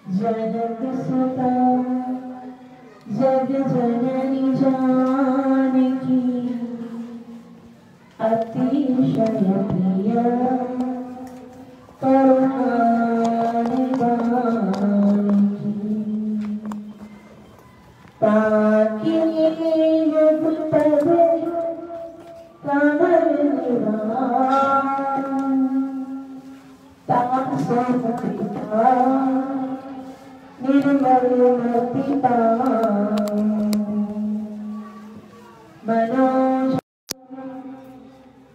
जनक सुता जग जननी जानकी अतिशय प्रिय करुणानिधानकी ताकि युग तब कमल निवान तासो पिता निर्मल पिता मनोज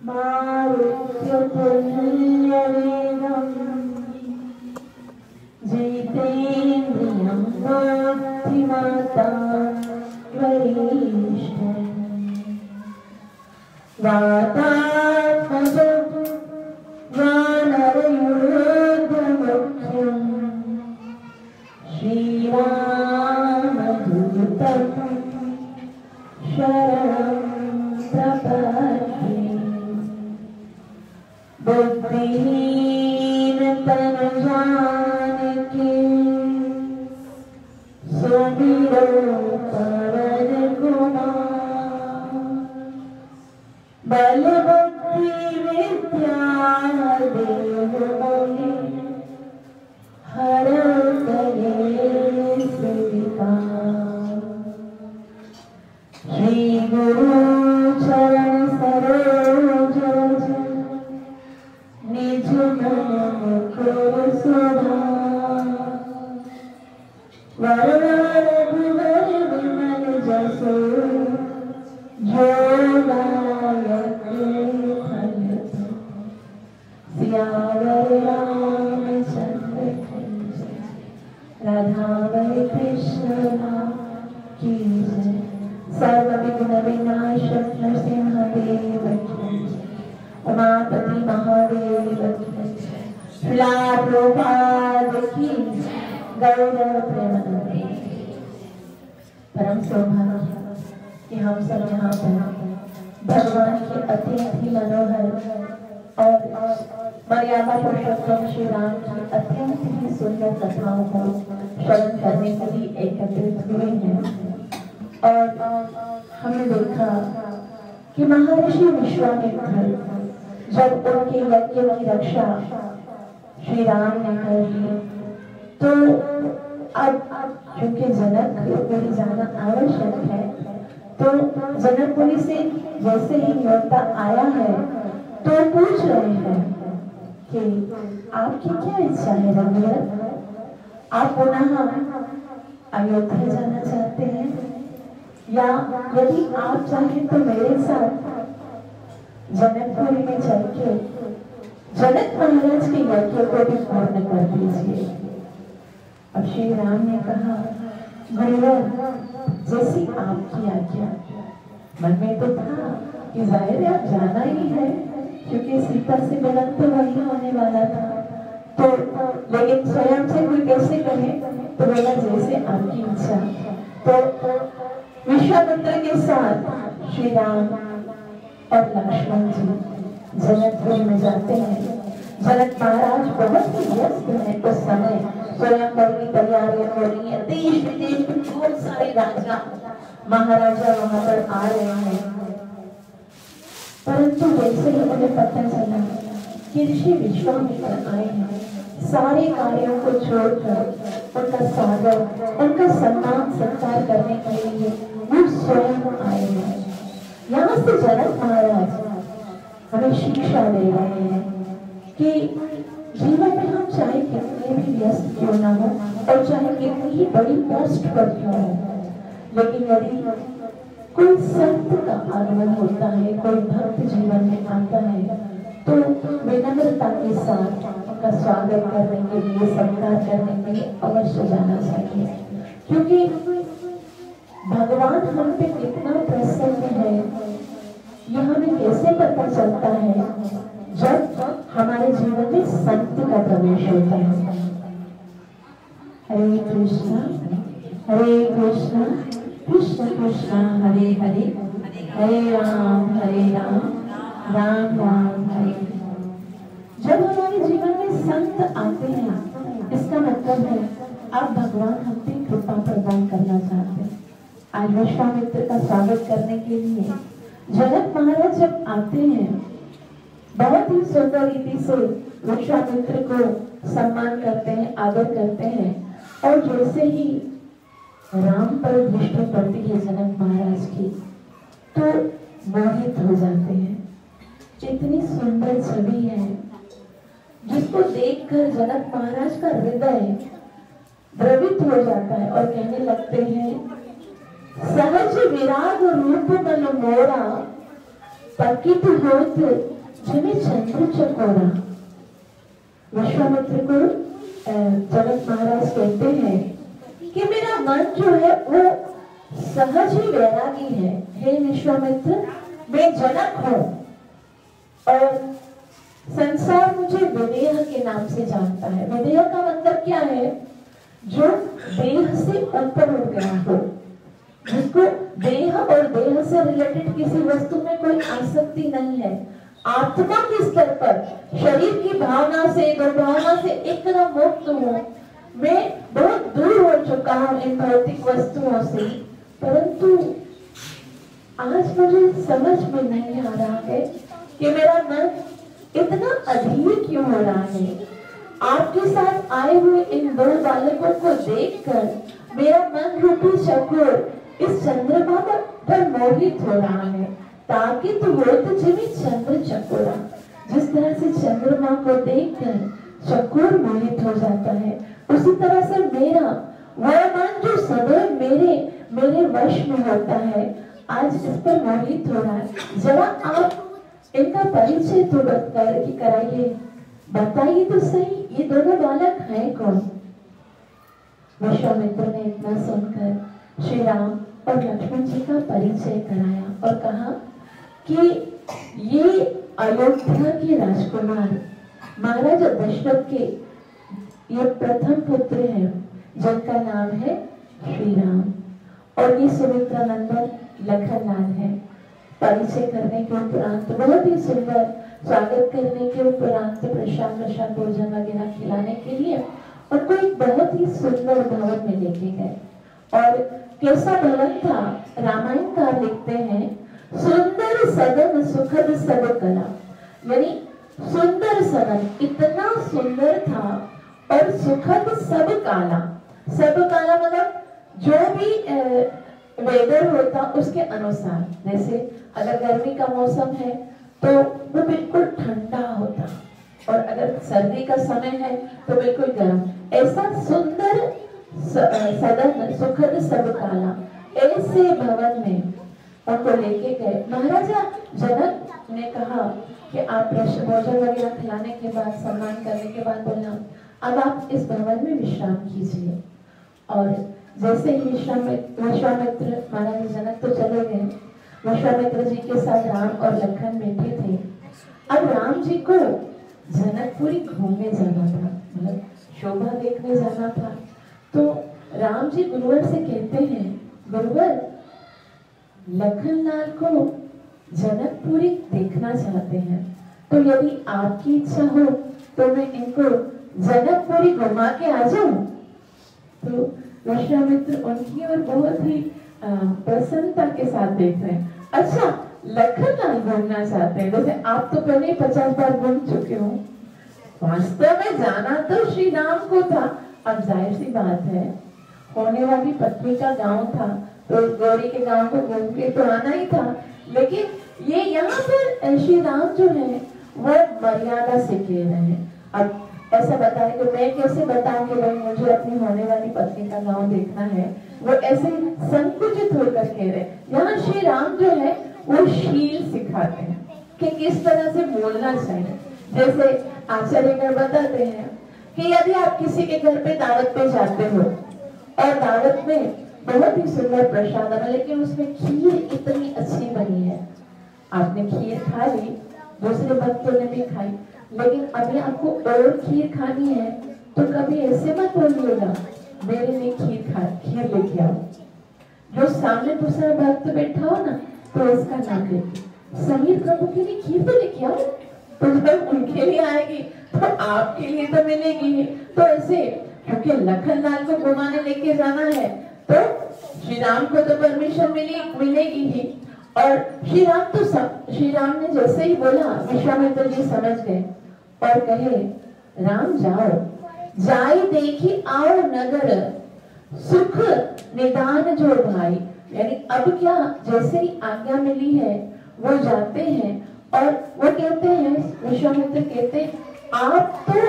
मारुत्युल्यवेदं जितेन्द्रियं बुद्धिमतां वरिष्ठं वातात्मजं वानरयुधमुख्यं श्रीरामदूतं शरणं प्रपद्ये बुद्धिहीन तनु जानकी सुमिरो पवन कुमार बल बुद्धि विद्या देव मोहि हर कलेश विकार श्री गुरु चरण सरोज रज निज मन मुकुर सुधार वरदान रघुवर विमल जसो जो नायक फल सियावर रामचंद्र राधावै कृष्ण की जय। सर्वविघ्न विनाशक नरसिंहदेव की जय। उमापति महादेव की जय। प्रभुपाद की जय। गौर प्रेमानंद। परम सौभाग्य कि हम सब यहाँ पर भगवान के अत्यंत ही मनोहर और मर्यादा पुरुषोत्तम श्री राम की अत्यंत ही सुंदर कथाओं को श्रवण करने के लिए एकत्रित हुए हैं। और हमने देखा कि महर्षि विश्वामित्र जब उनके यज्ञ की रक्षा श्री राम ने कर ली, तो अब क्योंकि जनकपुरी जाना आवश्यक है, तो जनकपुरी से जैसे ही न्योता आया है तो पूछ रहे हैं कि आपकी क्या इच्छा है रघुवर, आप पुनः अयोध्या जाना चाहते हैं या यदि आप चाहें तो मेरे साथ जनकपुरी में चल के जनक महाराज के यज्ञ को भी पूर्ण कर दीजिए। अब श्री राम ने कहा गुरुवर जैसी आपकी आज्ञा। मन में तो था कि जाहिर है आप जाना ही है क्योंकि सीता से मिलन तो वही होने वाला था, तो लेकिन स्वयं से कोई कैसे कहे, तो बोला जैसे आपकी इच्छा। तो विश्वामित्र के साथ श्री राम और लक्ष्मण जी जनकपुरी में जाते हैं। जनक महाराज बहुत ही व्यस्त हैं उस समय, स्वयंवर की तैयारियां हो रही हैं, देश विदेश में बहुत सारे राजा महाराजा वहां पर आ रहे हैं। परंतु जैसे ही उन्हें पता चला कि ऋषि विश्वामित्र आए हैं, सारे कार्यों को छोड़कर उनका स्वागत उनका सम्मान सत्कार करने के लिए वो स्वयं आए हैं। यहाँ से जनक महाराज हमें शिक्षा दे रहे हैं कि जीवन में हम चाहे कितने भी व्यस्त क्यों ना हो और चाहे कितनी ही बड़ी पोस्ट पर क्यों हो, लेकिन यदि कोई संत का आगमन होता है, कोई भक्त जीवन में आता है, तो विनम्रता के साथ उनका स्वागत करने के लिए, सत्कार करने के लिए अवश्य जाना चाहिए। क्योंकि भगवान हम पे कितना प्रसन्न है यह हमें कैसे पता चलता है, जब हमारे जीवन में संत का प्रवेश होता है। हरे कृष्ण कृष्ण कृष्ण हरे हरे, हरे राम राम राम हरे। जब हमारे जीवन में संत आते हैं, इसका मतलब है आप भगवान हम पे कृपा प्रदान करना चाहते हैं। आज विश्वामित्र का स्वागत करने के लिए जनक महाराज जब आते हैं, बहुत ही सुंदर रीति से विश्वामित्र को सम्मान करते हैं, आदर करते हैं। और जैसे ही राम पर दृष्टि पड़ती है जनक महाराज की, तो मोहित हो जाते हैं। इतनी सुंदर छवि है जिसको देखकर जनक महाराज का हृदय द्रवित हो जाता है और कहने लगते हैं, सहज विराग रूप मन मोरा, पकित होत जिमे चंद्र चकोरा। विश्वामित्र को जनक महाराज कहते हैं कि मेरा मन जो है वो सहज ही वैरागी है। हे विश्वामित्र, मैं जनक हूँ और संसार मुझे विदेह के नाम से जानता है। विदेह का मतलब क्या है? जो देह से ऊपर उठ गया हो, जिसको देह और देह से रिलेटेड किसी वस्तु में कोई आसक्ति नहीं है। आत्मा के स्तर पर शरीर की भावना से, दुर्भावना से एकदम मुक्त हूँ। मैं बहुत दूर हो चुका हूँ इन भौतिक वस्तुओं से, परंतु आज मुझे समझ में नहीं आ रहा है कि मेरा मन इतना अधीर क्यों हो रहा है। आपके साथ आए हुए इन दो बालकों को देखकर मेरा मन रूपी चकोर इस चंद्रमा पर मोहित हो रहा है। ताकि तो वो तो जिमी चंद्र चकोरा, जिस तरह से चंद्रमा को देखकर चकोर मोहित हो जाता है, उसी तरह से मेरा वह मन जो सदैव मेरे वश में होता है, आज इस पर मोहित हो रहा है। जरा आप इनका परिचय तो कराइए, बताइए तो सही, ये दोनों बालक हैं कौन? विश्वामित्र ने इतना सुनकर श्री राम और लक्ष्मण जी का परिचय कराया और कहा कि ये अयोध्या के राजकुमार महाराज दशरथ के ये प्रथम पुत्र हैं, जिनका नाम है श्री राम, और ये सुमित्रा नंदन लखन लाल है। परिचय करने के उपरांत, बहुत ही सुंदर स्वागत करने के उपरांत प्रसाद भोजन वगैरह खिलाने के लिए उनको एक बहुत ही सुंदर भवन में लेके गए। और कैसा भवन था? रामायणकार लिखते हैं, सुंदर सदन सुखद सब कला। यानी सुंदर सदन इतना सुंदर था और सुखद सब काला। सब काला मतलब जो भी वेदर होता उसके अनुसार, जैसे अगर गर्मी का मौसम है तो वो बिल्कुल ठंडा होता, और अगर सर्दी का समय है तो बिल्कुल गर्म। ऐसा सुंदर सदन सुखद सब काला, ऐसे भवन में उनको लेके गए। महाराजा जनक ने कहा कि आप भोजन वगैरह खिलाने के बाद, सम्मान करने के बाद बोला, अब आप इस भवन में विश्राम कीजिए। और जैसे ही विश्वामित्र महाराज जनक तो चले गए, विश्वामित्र जी के साथ राम और लखन बैठे थे। अब राम जी को जनकपुरी घूमने जाना था, मतलब शोभा देखने जाना था। तो राम जी गुरुवर से कहते हैं, गुरुवर, लखन लाल को जनकपुरी देखना चाहते हैं, तो यदि आपकी इच्छा हो तो मैं इनको जनकपुरी घुमा के आ जाऊं। तो विश्वामित्र उनकी और बहुत ही प्रसन्नता के साथ देख रहे हैं। अच्छा, लखन लाल घूमना चाहते हैं, जैसे आप तो पहले 50 बार घूम चुके हो। वास्तव में जाना तो श्री राम को था। अब जाहिर सी बात है, होने वाली पत्नी का गांव था तो गौरी के गांव को घूम के तो आना ही था। लेकिन ये यहाँ पर श्री राम जो है वो मर्यादा से कह रहे हैं। अब ऐसा बताएं कि मैं कैसे बताऊं कि भाई मुझे अपनी होने वाली पत्नी का गांव देखना है, वो ऐसे संकुचित होकर कह रहे हैं। यहाँ श्री राम जो है वो शील सिखाते हैं कि किस तरह से बोलना चाहिए। जैसे आचार्यगण बताते हैं कि यदि आप किसी के घर पे दावत पे जाते हो और दावत में बहुत ही सुंदर प्रसाद है, लेकिन उसमें खीर इतनी अच्छी बनी है, आपने खीर खा ली, दूसरे भक्तों ने भी खाई, लेकिन अभी आपको और खीर खानी है, तो कभी ऐसे मत बोलिएगा मेरे लिए खीर लेके आओ। जो सामने दूसरा भक्त बैठा हो ना, तो इसका नाम लेके समीर प्रभु के लिए खीर तो लेके आओ, तो जब उनके लिए आएगी तो आपके लिए तो मिलेगी। तो ऐसे क्योंकि लखनलाल को घुमाने लेके जाना है तो श्री राम को तो परमिशन मिलेगी ही। और श्री राम ने जैसे ही बोला विश्वामित्र जी समझ गए और कहे राम जाओ, जाई देखी आओ नगर, सुख निदान जो भाई। यानी अब क्या, जैसे ही आज्ञा मिली है वो जाते हैं और वो कहते हैं, विश्वामित्र कहते हैं आप तो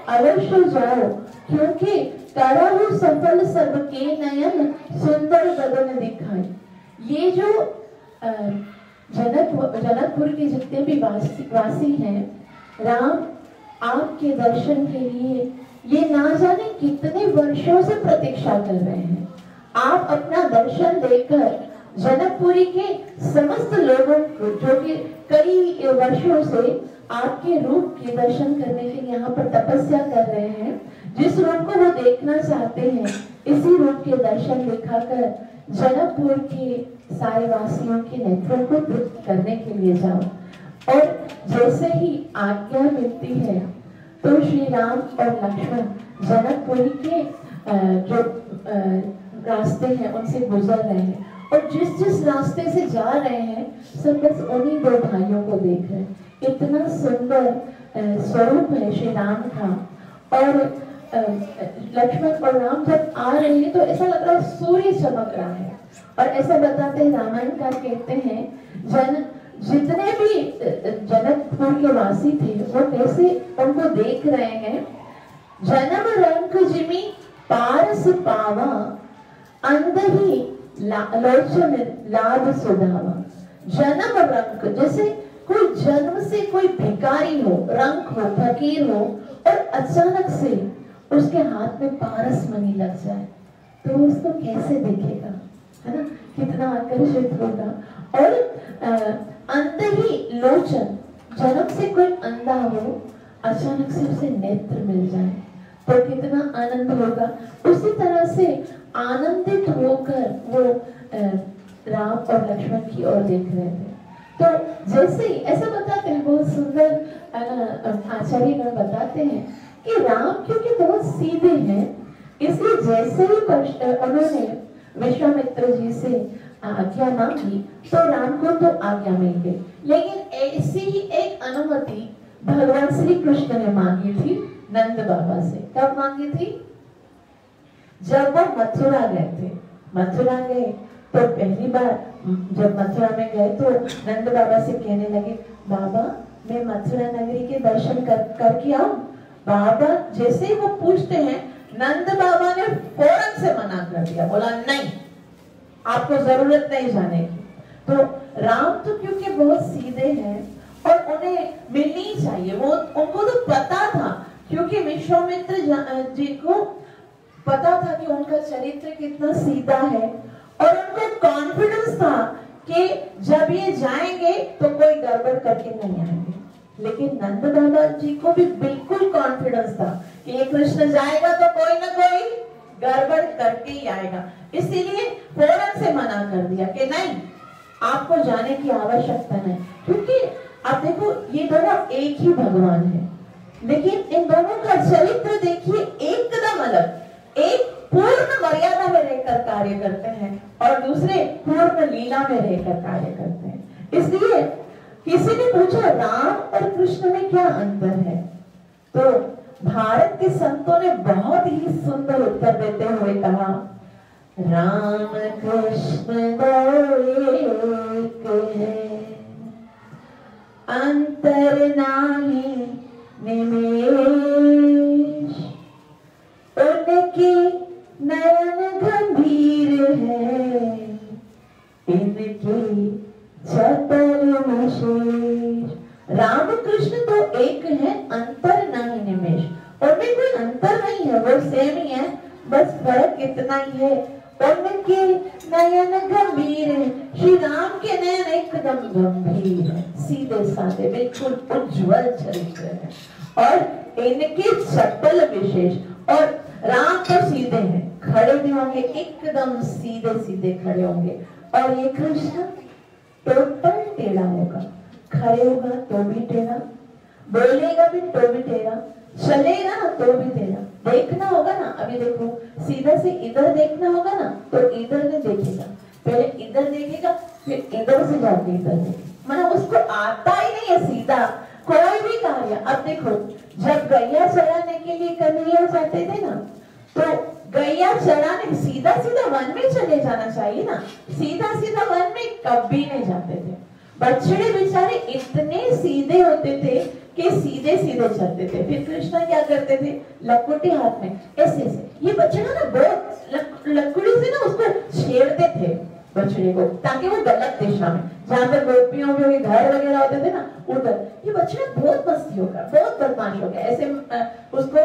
अवश्य जाओ, क्योंकि करहु सफल सबके नयन, सुंदर बदन दिखाई। ये जो जनकपुर के जितने भी वासी हैं, राम आपके दर्शन के लिए ये ना जाने कितने वर्षों से प्रतीक्षा कर रहे हैं। आप अपना दर्शन देकर जनकपुरी के समस्त लोगों को, जो कि कई वर्षों से आपके रूप के दर्शन करने के लिए यहाँ पर तपस्या कर रहे हैं, जिस रूप को वो देखना चाहते हैं, इसी रूप के दर्शन दिखाकर जनकपुर के सारे वासियों के नेत्रों को तृप्त करने के लिए जाओ। और जैसे ही आज्ञा मिलती है तो श्री राम और लक्ष्मण जनकपुरी के जो रास्ते हैं उनसे गुजर रहे हैं, और जिस जिस रास्ते से जा रहे हैं सब बस उन्हीं दो भाइयों को देख रहे हैं। इतना सुंदर स्वरूप है श्री राम का। और लक्ष्मण और राम जब आ रहे हैं तो ऐसा लग रहा है सूर्य चमक रहा है। और ऐसा बताते हैं, रामायणकार कहते हैं जितने भी जनकपुर के वासी थे वो कैसे उनको देख रहे हैं। जन्म रंग जिमी पारस पावा, अंधही लोचन लाभ सुधावा। जन्म रंग, जैसे कोई जन्म से कोई भिखारी हो, रंग हो, फकीर हो, और अचानक से उसके हाथ में पारस मणि लग जाए तो उसको कैसे देखेगा, है ना, कितना आकर्षित होगा। और अंधही लोचन, जन्म से कोई अंधा हो, अचानक से उसे नेत्र मिल जाए तो कितना आनंद होगा। उसी तरह से आनंदित होकर वो राम और लक्ष्मण की ओर देख रहे थे। तो जैसे ही ऐसा बताते हैं, बहुत सुंदर आचार्यगण बताते हैं कि राम क्योंकि बहुत सीधे हैं, इसलिए जैसे ही उन्होंने विश्वामित्र जी से आज्ञा मांगी तो राम को तो आज्ञा मिल गई। लेकिन ऐसी ही एक अनुमति भगवान श्री कृष्ण ने मांगी थी नंद बाबा से। कब मांगी थी? जब वो मथुरा गए थे। मथुरा गए तो पहली बार जब मथुरा में गए तो नंद बाबा से कहने लगे, बाबा मैं मथुरा नगरी के दर्शन करके आऊं। बाबा जैसे ही वो पूछते हैं, नंद बाबा ने फौरन से मना कर दिया, बोला नहीं, आपको जरूरत नहीं जाने की। तो राम तो क्योंकि बहुत सीधे हैं और उन्हें मिलनी चाहिए, वो उनको तो पता था, क्योंकि विश्वामित्र जी को पता था कि उनका चरित्र कितना सीधा है, और उनको कॉन्फिडेंस था कि जब ये जाएंगे तो कोई गड़बड़ करके नहीं आएंगे। लेकिन नंद बाबा जी को भी बिल्कुल कॉन्फिडेंस था कि ये कृष्ण जाएगा तो कोई ना कोई गड़बड़ करके ही आएगा, इसीलिए फौरन से मना कर दिया कि नहीं, आपको जाने की आवश्यकता नहीं। क्योंकि आप देखो ये दोनों एक ही भगवान है, लेकिन इन दोनों का चरित्र देखिए एकदम अलग। एक पूर्ण मर्यादा में रहकर कार्य करते हैं और दूसरे पूर्ण लीला में रहकर कार्य करते हैं। इसलिए किसी ने पूछा राम और कृष्ण में क्या अंतर है, तो भारत के संतों ने बहुत ही सुंदर उत्तर देते हुए कहा, राम कृष्ण एक है, अंतर नाही निमेष, उनके नयन गंभीर है, इनकी चतुर विशेष। राम कृष्ण तो एक है, अंतर नहीं निमेष, उनमें कोई अंतर नहीं है, वो सेम ही है, बस फर्क इतना ही है, उनके नयन गंभीर है। श्री राम के नयन एकदम गंभीर है, सीधे साधे, बिल्कुल उज्जवल चरित्र है, और इनके चपल विशेष। और राम तो सीधे हैं, खड़े भी होंगे एकदम सीधे सीधे खड़े होंगे, और ये कृष्ण टोटल टेढ़ा होगा, खड़े होगा तो भी टेढ़ा, बोलेगा भी तो भी टेढ़ा, चलेगा ना तो भी तेरा, देखना होगा ना, अभी देखो सीधा से इधर देखना होगा ना तो इधर नहीं देखेगा, पहले इधर देखेगा फिर इधर से जाके इधर देखेगा, मतलब उसको आता ही नहीं है सीधा कोई भी कार्य। अब देखो जब गैया चराने के लिए कन्हैया जाते थे ना, तो गैया चराने सीधा सीधा वन में चले जाना चाहिए ना, सीधा सीधा वन में कभी नहीं जाते थे। बछड़े बेचारे इतने सीधे होते थे कि सीधे सीधे चलते थे। फिर कृष्ण क्या करते थे, लकुटी हाथ में ऐसे ऐसे, ये बछड़ा ना बहुत लकड़ी से ना उसको छेड़ते थे बछड़े को, ताकि वो गलत दिशा में, जहाँ पर गोपियों के घर वगैरह होते थे ना उधर, ये बछड़ा बहुत मस्ती होगा, बहुत बदमाश हो गया, ऐसे उसको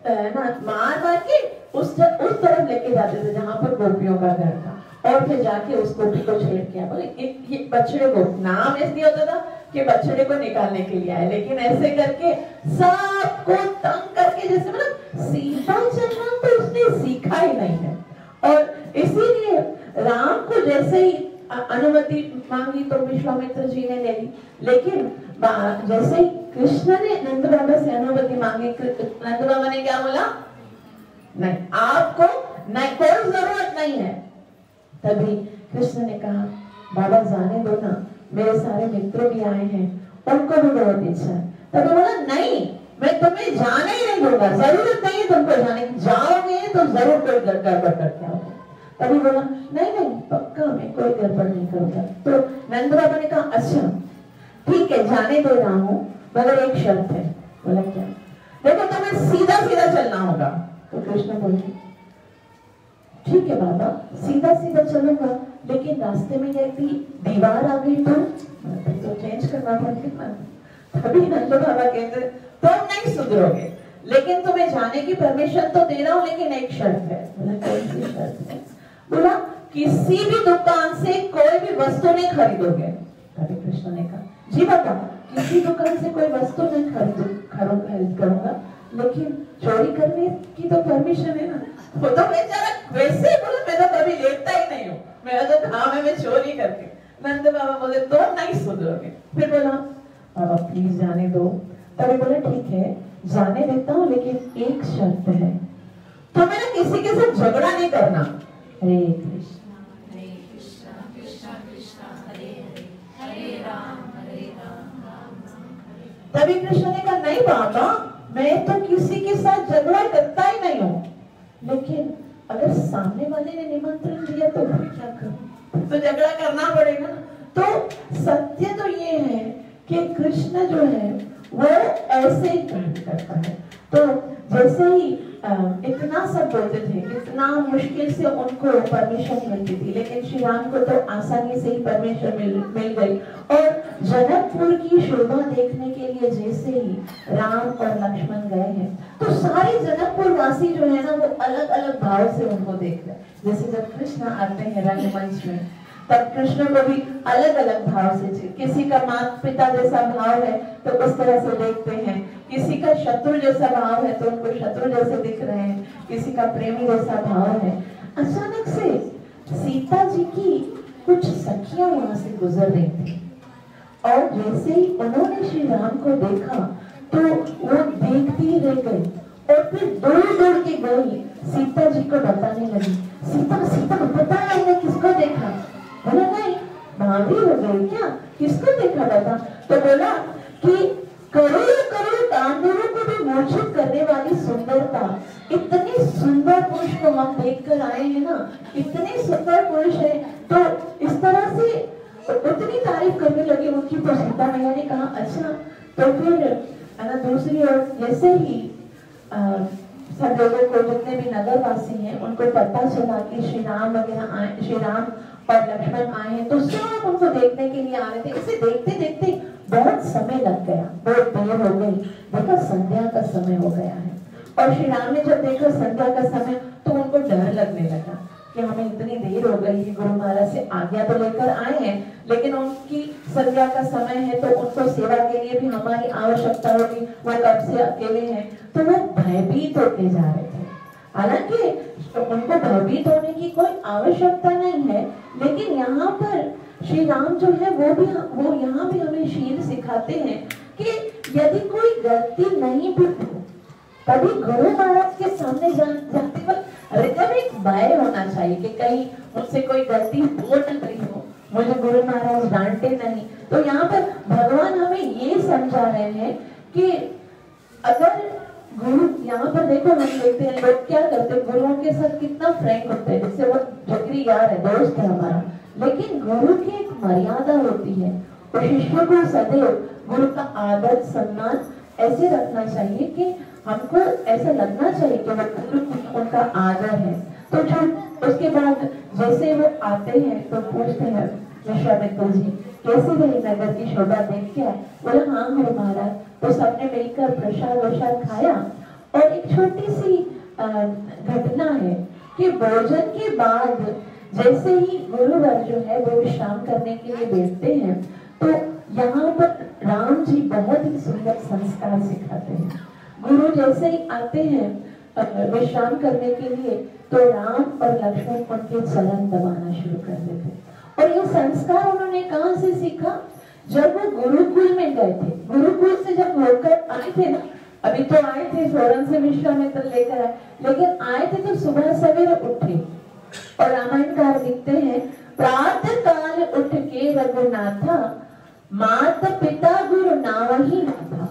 ना मार मार के उस तरफ लेके जाते थे जहाँ पर गोपियों का घर था, और फिर जाके उस गोपी को छेड़ किया। बोले ये बछड़े को नाम इसलिए होता था कि बछड़े को निकालने के लिए आए, लेकिन ऐसे करके सबको तंग करके, जैसे मतलब सीधा चलना तो उसने सीखा ही नहीं है। और इसीलिए राम को जैसे ही अनुमति मांगी तो विश्वामित्र जी ने ले ली, लेकिन जैसे ही कृष्ण ने नंद बाबा से अनुमति मांगी, नंद बाबा ने क्या बोला, नहीं आपको नहीं, कोई जरूरत नहीं है। तभी कृष्ण ने कहा बाबा जाने दो ना, मेरे सारे मित्र भी आए हैं, उनको भी बहुत इच्छा है। तभी बोला नहीं, मैं तुम्हें जाने ही नहीं दूंगा, जरूरत नहीं है तुमको जाने की, जाओगे तो जरूर कोई गड़बड़ करके आओगे। तभी बोला नहीं नहीं पक्का मैं कोई गड़बड़ नहीं करूंगा। तो नंद बाबा ने कहा अच्छा ठीक है जाने दे रहा हूँ, मगर एक शर्त है। बोला क्या? देखो तुम्हें सीधा सीधा चलना होगा। तो कृष्ण बोले ठीक है बाबा सीधा सीधा चलूंगा, लेकिन रास्ते में यदि दीवार आ गई तो चेंज करना पड़ेगा। तभी नंद बाबा कहते तुम नहीं सुधरोगे, लेकिन तुम्हें जाने की परमिशन तो दे रहा हूँ, लेकिन एक शर्त है। बोला कौन सी शर्त है? बोला किसी भी दुकान से कोई भी वस्तु नहीं खरीदोगे। तभी कृष्ण ने कहा जी बाबा किसी दुकान से कोई वस्तु नहीं खरीद करूंगा, लेकिन चोरी करने की तो परमिशन है ना। वो तो बेचारा वैसे बोला मैं तो कभी लेता ही नहीं हूँ, मेरा तो काम है मैं चोरी करके। नंद बाबा बोले तुम नहीं सुधरोगे। फिर बोला बाबा प्लीज जाने दो। तभी बोला ठीक है जाने देता हूँ, लेकिन एक शर्त है, तो मैंने किसी के साथ झगड़ा नहीं करना। हरे कृष्ण कृष्ण कृष्ण हरे हरे, हरे राम राम राम। तभी कृष्ण ने कहा नहीं बाबा मैं तो किसी के साथ झगड़ा करता ही नहीं हूँ, लेकिन अगर सामने वाले ने निमंत्रण दिया तो फिर क्या करूं, तो झगड़ा करना पड़ेगा ना। तो सत्य तो ये है कि कृष्ण जो है वो ऐसे ही करता है। तो जैसे ही इतना सब बोलते थे, इतना मुश्किल से उनको परमिशन मिलती थी, लेकिन श्री राम को तो आसानी से ही परमिशन मिल गई। और जनकपुर की शोभा देखने के लिए जैसे ही राम और लक्ष्मण गए हैं, तो सारे जनकपुर वासी जो है ना वो अलग अलग भाव से उनको देख रहे हैं। जैसे जब कृष्ण आते हैं रंगमंच में, तब कृष्ण को भी अलग अलग भाव से, किसी का माता पिता जैसा भाव है तो उस तरह से देखते हैं, किसी का शत्रु जैसा भाव है तो उनको शत्रु जैसे दिख रहे हैं, किसी का प्रेमी जैसा भाव है। अचानक से सीता जी की कुछ सखियां वहां से गुजर रही थी, और जैसे ही उन्होंने श्री राम को देखा तो वो देखती रह गई, और फिर दौड़ दौड़ के गई सीता जी को बताने लगी, सीता सीता पता है हमने किसको देखा? बोला नहीं भाभी हो गई क्या, किसको देखा बता? तो बोला कि करोड़ों करोड़ दानवों को भी मोचित करने वाली सुंदरता, इतने सुंदर पुरुष को हम देखकर आए हैं ना, इतने सुंदर पुरुष है। तो इस तरह से उतनी तारीफ करने लगी उनकी। तो सीता मैया ने कहा अच्छा। तो फिर दूसरी ओर जैसे ही सब लोगों को, जितने भी नगर वासी हैं, उनको पता चला कि श्री राम वगैरह आए, श्री राम और लक्ष्मण आए हैं, तो सब उनको देखने के लिए आ रहे थे। इसे देखते देखते बहुत समय लग गया, बहुत देर हो गई। देखा संध्या का समय हो गया है, और श्री राम ने जब देखा संध्या का समय तो उनको डर लगने लगा कि हमें इतनी देर हो गई है, गुरु महाराज से आज्ञा तो लेकर आए हैं, लेकिन उनकी संध्या का समय है तो उनको सेवा के लिए भी हमारी आवश्यकता होगी, वो कब से अकेले हैं। तो वो भयभीत होते जा रहे थे। हालांकि उनको भयभीत होने की कोई आवश्यकता नहीं है, लेकिन यहाँ पर श्री राम जो है वो यहाँ भी हमें शील सिखाते हैं कि यदि कोई गलती नहीं भी हो कभी गुरु महाराज के सामने जाते वक्त हृदय में एक भय होना चाहिए कि कहीं मुझसे कोई गलती हो न गई हो, मुझे गुरु महाराज डांटे नहीं। तो यहाँ पर भगवान हमें ये समझा रहे हैं कि अगर गुरु, यहाँ पर देखो हम देखते हैं लोग क्या करते हैं, गुरुओं के साथ कितना फ्रैंक होते हैं, जिससे वो जिगरी यार है, दोस्त है हमारा। लेकिन गुरु की एक मर्यादा होती है और शिष्य को सदैव गुरु का आदर सम्मान ऐसे रखना चाहिए कि हमको ऐसा लगना चाहिए कि वो गुरु उनका आदर है। तो जो उसके बाद जैसे वो आते हैं तो पूछते हैं विश्वामित्र जी कैसी रही नगर की शोभा देख के आए? बोला हाँ गुरु महाराज। तो सबने मिलकर प्रसाद वसाद खाया। और एक छोटी सी घटना है कि भोजन के बाद जैसे ही गुरुवर जो है वो विश्राम करने के लिए बैठते हैं तो यहाँ पर राम जी बहुत ही सुंदर संस्कार सिखाते हैं। गुरु जैसे ही आते हैं विश्राम करने के लिए तो राम और लक्ष्मण उनके चरण दबाना शुरू कर देते। और ये संस्कार उन्होंने कहाँ से सीखा? जब वो गुरुकुल में गए थे। गुरुकुल से जब होकर आए थे ना, अभी तो आए थे सोरन से विश्वामित्र लेकर आए, लेकिन आए थे तो सुबह सवेरे उठे। और रामायणकार लिखते हैं प्रातः काल उठ के रघुनाथा माता पिता गुरु नावही नाथा।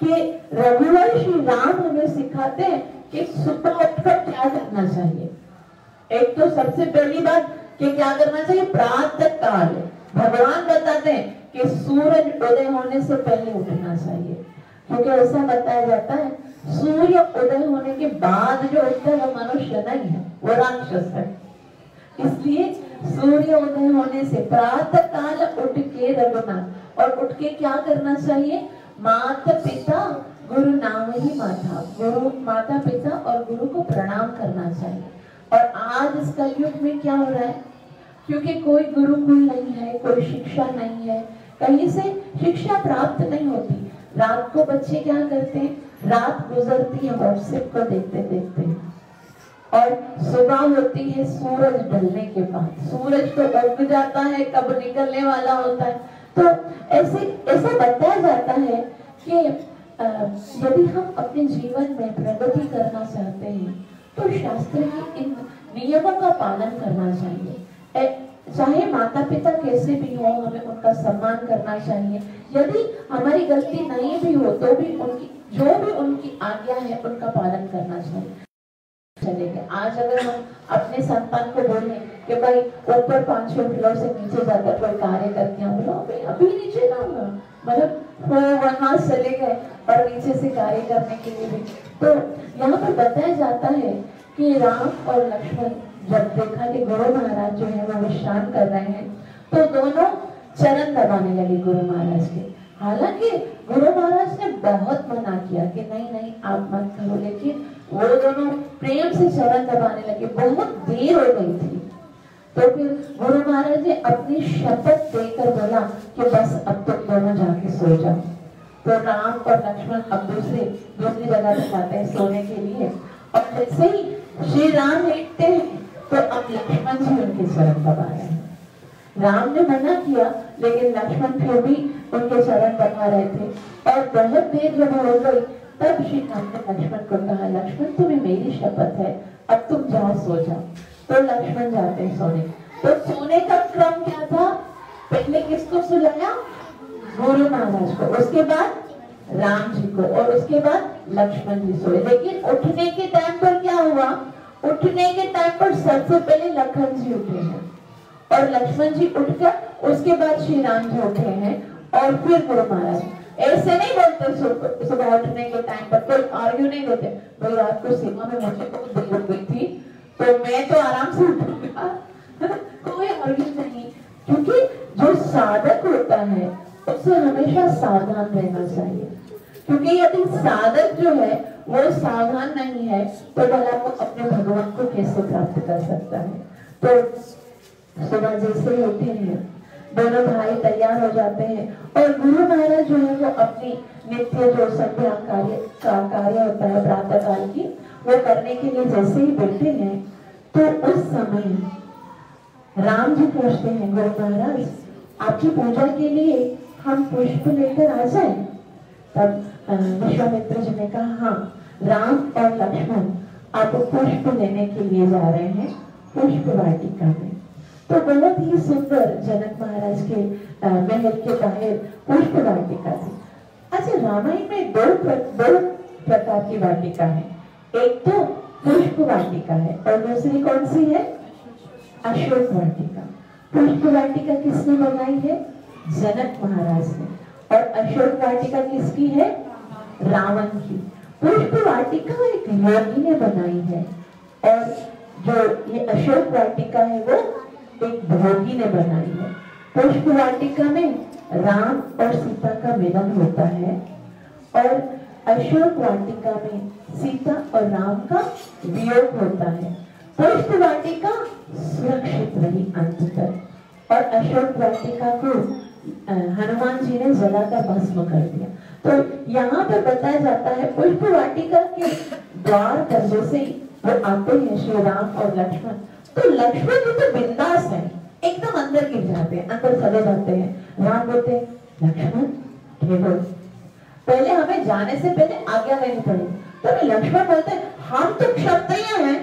कि रघुवर श्री राम हमें सिखाते हैं कि सुबह उठकर क्या करना चाहिए। एक तो सबसे पहली बात कि क्या करना चाहिए, प्रातः काल। भगवान बताते हैं कि सूरज उदय होने से पहले उठना चाहिए, क्योंकि ऐसा बताया जाता है सूर्य उदय होने के बाद जो उठता है वो मनुष्य नहीं है, वो राक्षस है। इसलिए सूर्य उदय होने से प्रातः काल उठ के रघुनाथ, और उठ के क्या करना चाहिए, माता पिता गुरु नाम ही माता, गुरु माता पिता और गुरु को प्रणाम करना चाहिए। और आज इस कलयुग में क्या हो रहा है, क्योंकि कोई गुरुकुल नहीं है, कोई शिक्षा नहीं है, कहीं से शिक्षा प्राप्त नहीं होती। रात को बच्चे क्या करते हैं, रात गुजरती है व्हाट्सएप को देखते देखते, और सुबह होती है सूरज ढलने के बाद। सूरज तो उग जाता है, कब निकलने वाला होता है। तो ऐसा बताया जाता है कि यदि हम अपने जीवन में प्रगति करना चाहते हैं तो शास्त्र के इन नियमों का पालन करना चाहिए। चाहे माता पिता कैसे भी हो, हमें उनका सम्मान करना चाहिए। यदि हमारी गलती नहीं भी हो तो भी उनकी जो भी उनकी आज्ञा है उनका पालन करना चाहिए। चलेंगे आज अगर हम अपने संतान को बोलें कि भाई ऊपर 5-6 फ्लोर से नीचे जाकर कोई कार्य करके हम लोग अभी नीचे ना होगा, मतलब वो वहां चले गए और नीचे से कार्य करने के लिए भी। तो यहाँ पर बताया जाता है कि राम और लक्ष्मण जब देखा कि गुरु महाराज जो है वो विश्राम कर रहे हैं तो दोनों चरण दबाने लगे गुरु महाराज के। हालांकि गुरु महाराज ने बहुत मना किया कि नहीं नहीं आप मत करो, लेकिन वो दोनों प्रेम से चरण दबाने लगे। बहुत देर हो गई थी तो फिर गुरु महाराज ने अपनी शपथ देकर बोला कि बस अब तुम दोनों जाके सो जाओ। तो राम और लक्ष्मण अब दूसरी जगह पे जाते हैं सोने के लिए। और जैसे ही श्री राम लेटते हैं तो अब लक्ष्मण जी उनके चरण दबा रहे हैं। राम ने मना किया लेकिन लक्ष्मण फिर भी उनके चरण दबा रहे थे। और बहुत देर जब हो गई तब श्री राम ने लक्ष्मण को कहा, लक्ष्मण तुम्हें मेरी शपथ है, अब तुम जाओ सो जाओ। तो लक्ष्मण जाते हैं सोने। तो सोने का क्रम क्या था, पहले किसको सुलाया, गुरु महाराज को, उसके बाद राम जी को, और उसके बाद लक्ष्मण जी सोए। लेकिन उठने के टाइम पर क्या हुआ, उठने के टाइम पर सबसे पहले लखन जी उठे हैं और लक्ष्मण जी उठकर उसके बाद श्री राम जी उठे हैं और फिर गुरु महाराज। ऐसे नहीं बोलते सुबह उठने के टाइम पर कोई आर्ग्यू नहीं होते, भाई रात को सीमा में मुझे बहुत देर हो गई थी तो मैं तो आराम से उठूंगा कोई आर्ग्यू नहीं। क्योंकि जो साधक होता है उससे हमेशा सावधान रहना चाहिए, क्योंकि यदि साधक जो है वो सावधान नहीं है तो भला वो अपने भगवान को कैसे प्राप्त कर सकता है। तो सुबह जैसे ही उठे हैं दोनों भाई तैयार हो जाते हैं और गुरु महाराज जो है वो अपनी नित्य जो संध्या कार्य होता है प्रातः काल की वो करने के लिए जैसे ही बैठे हैं तो उस समय राम जी पूछते हैं, गुरु महाराज आपकी पूजा के लिए हम पुष्प लेकर आ जाए? तब विश्वामित्र जी ने कहा हाँ, राम और लक्ष्मण आप पुष्प लेने के लिए जा रहे हैं पुष्प वाटिका में। तो बहुत ही सुंदर जनक महाराज के महल के बाहर पुष्प वाटिका थी। अच्छा, रामायण में दो प्रकार की वाटिका है। एक तो पुष्प वाटिका है और दूसरी कौन सी है? अशोक वाटिका। पुष्प वाटिका किसने बनाई है? जनक महाराज ने। और अशोक वाटिका किसकी है? रावण की। पुष्प वाटिका एक योगी ने बनाई है और जो ये अशोक वाटिका है वो एक भोगी ने बनाई है। पुष्प वाटिका में राम और सीता का मिलन होता है और अशोक वाटिका में सीता और राम का वियोग होता है। पुष्प वाटिका सुरक्षित रही अंत तक और अशोक वाटिका को हनुमान जी ने जलाकर भस्म कर दिया। तो यहाँ पर बताया जाता है पुष्प वाटिका के द्वार पर जैसे वो आते हैं श्री राम और लक्ष्मण, तो लक्ष्मण जी तो बिंदास है, एकदम अंदर गिर जाते हैं, अंदर चले जाते हैं। राम बोलते हैं लक्ष्मण देखो, पहले हमें जाने से पहले आज्ञा लेनी पड़ेगी। तो लक्ष्मण बोलते हैं हम तो क्षत्रिय हैं,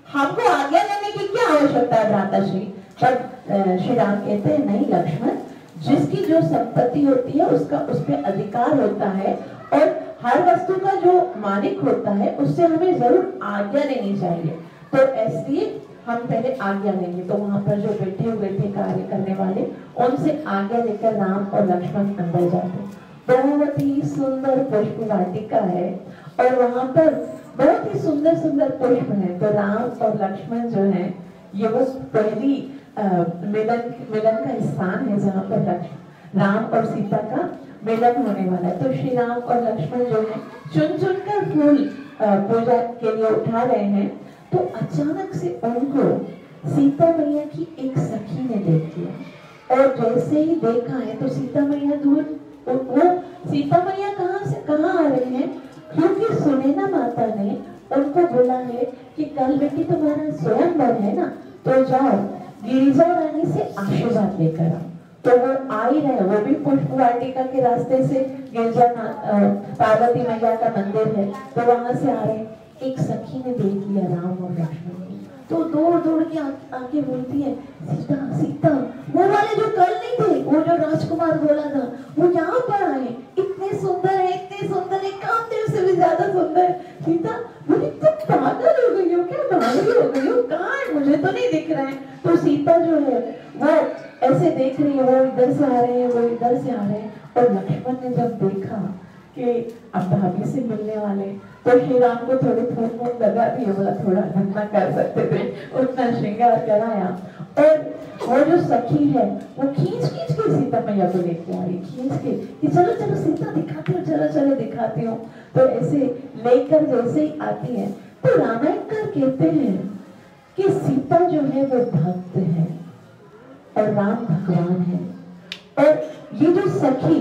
हमको आज्ञा लेने की क्या आवश्यकता है भ्राताश्री। पर श्री राम कहते हैं नहीं लक्ष्मण, जिसकी जो संपत्ति होती है उसका उस पर अधिकार होता है और हर वस्तु का जो मालिक होता है उससे हमें जरूर आज्ञा लेनी चाहिए। तो इसलिए हम पहले आज्ञा लेंगे। तो वहां पर जो बैठे हुए थे कार्य करने वाले, उनसे आज्ञा लेकर राम और लक्ष्मण अंदर जाते। बहुत ही सुंदर पुष्प वाटिका है और वहां पर बहुत ही सुंदर सुंदर पुष्प है। तो राम और लक्ष्मण जो है ये वो पहली मिलन का स्थान है जहाँ पर राम और सीता का मिलन होने वाला है। तो श्री राम और लक्ष्मण जो है चुन चुन कर फूल पूजा के लिए उठा रहे हैं। तो अचानक से उनको सीता मैया की एक सखी ने देख लिया और जैसे ही देखा है तो सीता मैया दूर, वो सीता मैया कहाँ से कहाँ आ रहे हैं, क्योंकि सुनैना माता ने उनको बोला है कि कल बेटी तुम्हारा स्वयंवर है ना, तो जाओ गिरिजा रानी से आशीर्वाद लेकर आओ। तो वो आ ही रहे, वो भी पुष्प वाटिका के रास्ते से गिरिजा पार्वती मैया का मंदिर है तो वहां से आ रहे। एक सखी ने देख लिया राम और लक्ष्मण को, तो दौड़ दौड़ के आके बोलती है सीता सीता, वो वाले जो कल नहीं थे, वो जो राजकुमार बोला था वो यहाँ पर आए, इतने सुंदर है, इतने सुंदर है, कामदेव से भी ज्यादा सुंदर। सीता बोली तुम पागल हो गई हो क्या, पागल हो गई हो, कहाँ है, मुझे तो नहीं दिख रहे हैं। तो सीता जो है वो ऐसे देख रही है, वो इधर से आ रहे हैं, वो इधर से आ रहे हैं। और लक्ष्मण ने जब देखा कि अब भाभी से मिलने वाले, तो श्री राम को थोड़ी फूल लगा दी, बोला थोड़ा धंधा कर सकते थे, उतना श्रृंगार कराया। और वो जो सखी है वो खींच खींच के सीता मैया को लेके आ रही, खींच के कि चलो चलो सीता दिखाती हूँ, चलो चलो दिखाती हूँ। तो ऐसे लेकर जैसे ही आती है तो रामायणकार कहते हैं कि सीता जो है वो भक्त है और राम भगवान है। और ये जो सखी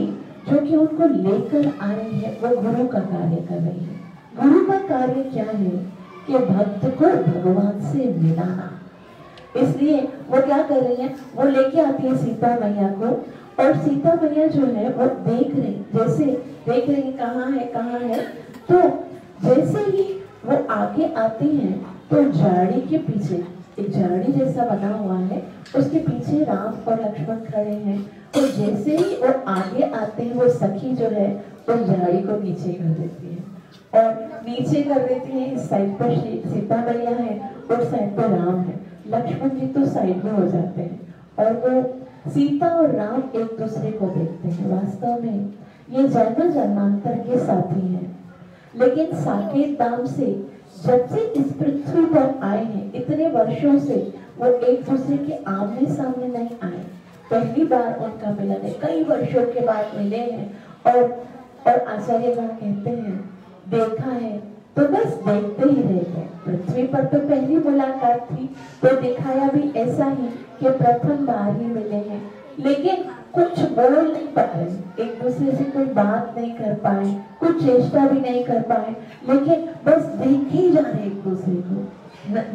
जो कि उनको लेकर आ रही है वो गुरु का कार्य कर रही है। गुरु का कार्य क्या है कि भक्त को भगवान से मिलाना। इसलिए वो क्या कर रही है, वो लेके आती है सीता मैया को और सीता मैया जो है वो देख रही, जैसे देख रही कहाँ है। तो जैसे ही वो आगे आती हैं तो झाड़ी के पीछे एक झाड़ी जैसा बना हुआ है, उसके पीछे राम और लक्ष्मण खड़े हैं। तो जैसे ही वो आगे आते हैं वो सखी जो है उस झाड़ी को नीचे कर देती है और नीचे कर देती है। इस साइड पर सीता मैया है, उस साइड पर राम है, लक्ष्मण जी तो साइड में हो जाते हैं और वो सीता और राम एक दूसरे को देखते हैं। वास्तव में ये जन्म जन्मांतर के साथी हैं, लेकिन साकेत धाम से जब से इस पृथ्वी पर आए हैं इतने वर्षों से वो एक दूसरे के आमने सामने नहीं आए, पहली बार उनका मिलन है, कई वर्षों के बाद मिले हैं। और आचार्यगण कहते हैं देखा है तो बस देखते ही रह गए। पृथ्वी पर तो पहली मुलाकात थी तो दिखाया भी ऐसा ही कि प्रथम बार ही मिले हैं, लेकिन कुछ बोल नहीं पाए, एक दूसरे से कोई बात नहीं कर पाए, कुछ चेष्टा भी नहीं कर पाए, लेकिन बस देख ही जा रहे एक दूसरे को,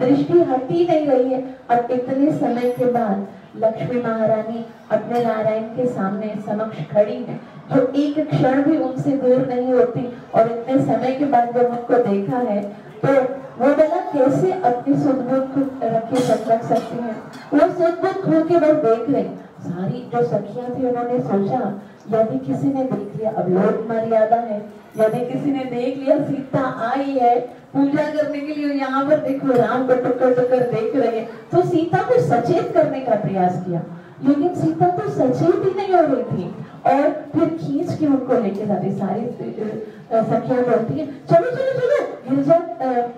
दृष्टि हट ही नहीं रही है। और इतने समय के बाद लक्ष्मी महारानी अपने नारायण के सामने समक्ष खड़ी है, जो एक क्षण भी उनसे दूर नहीं होती, और इतने समय के बाद जब उनको देखा है तो वो बोला कैसे अपनी सुध-बुध रख सकती हैं। वो सुध-बुध खो के बस देख रही। सारी जो सखियां थी उन्होंने सोचा यदि किसी ने देख लिया, अब लोक मर्यादा है, यदि किसी ने देख लिया सीता आई है पूजा करने के लिए, यहाँ पर देखो राम को टुकर देख रहे हैं, तो सीता को सचेत करने का प्रयास किया, लेकिन सीता तो सचेत ही नहीं हो रही थी। और फिर खींच के उनको लेके जाती, सारी सखियां बोलती है चलो चलो चलो गिरजा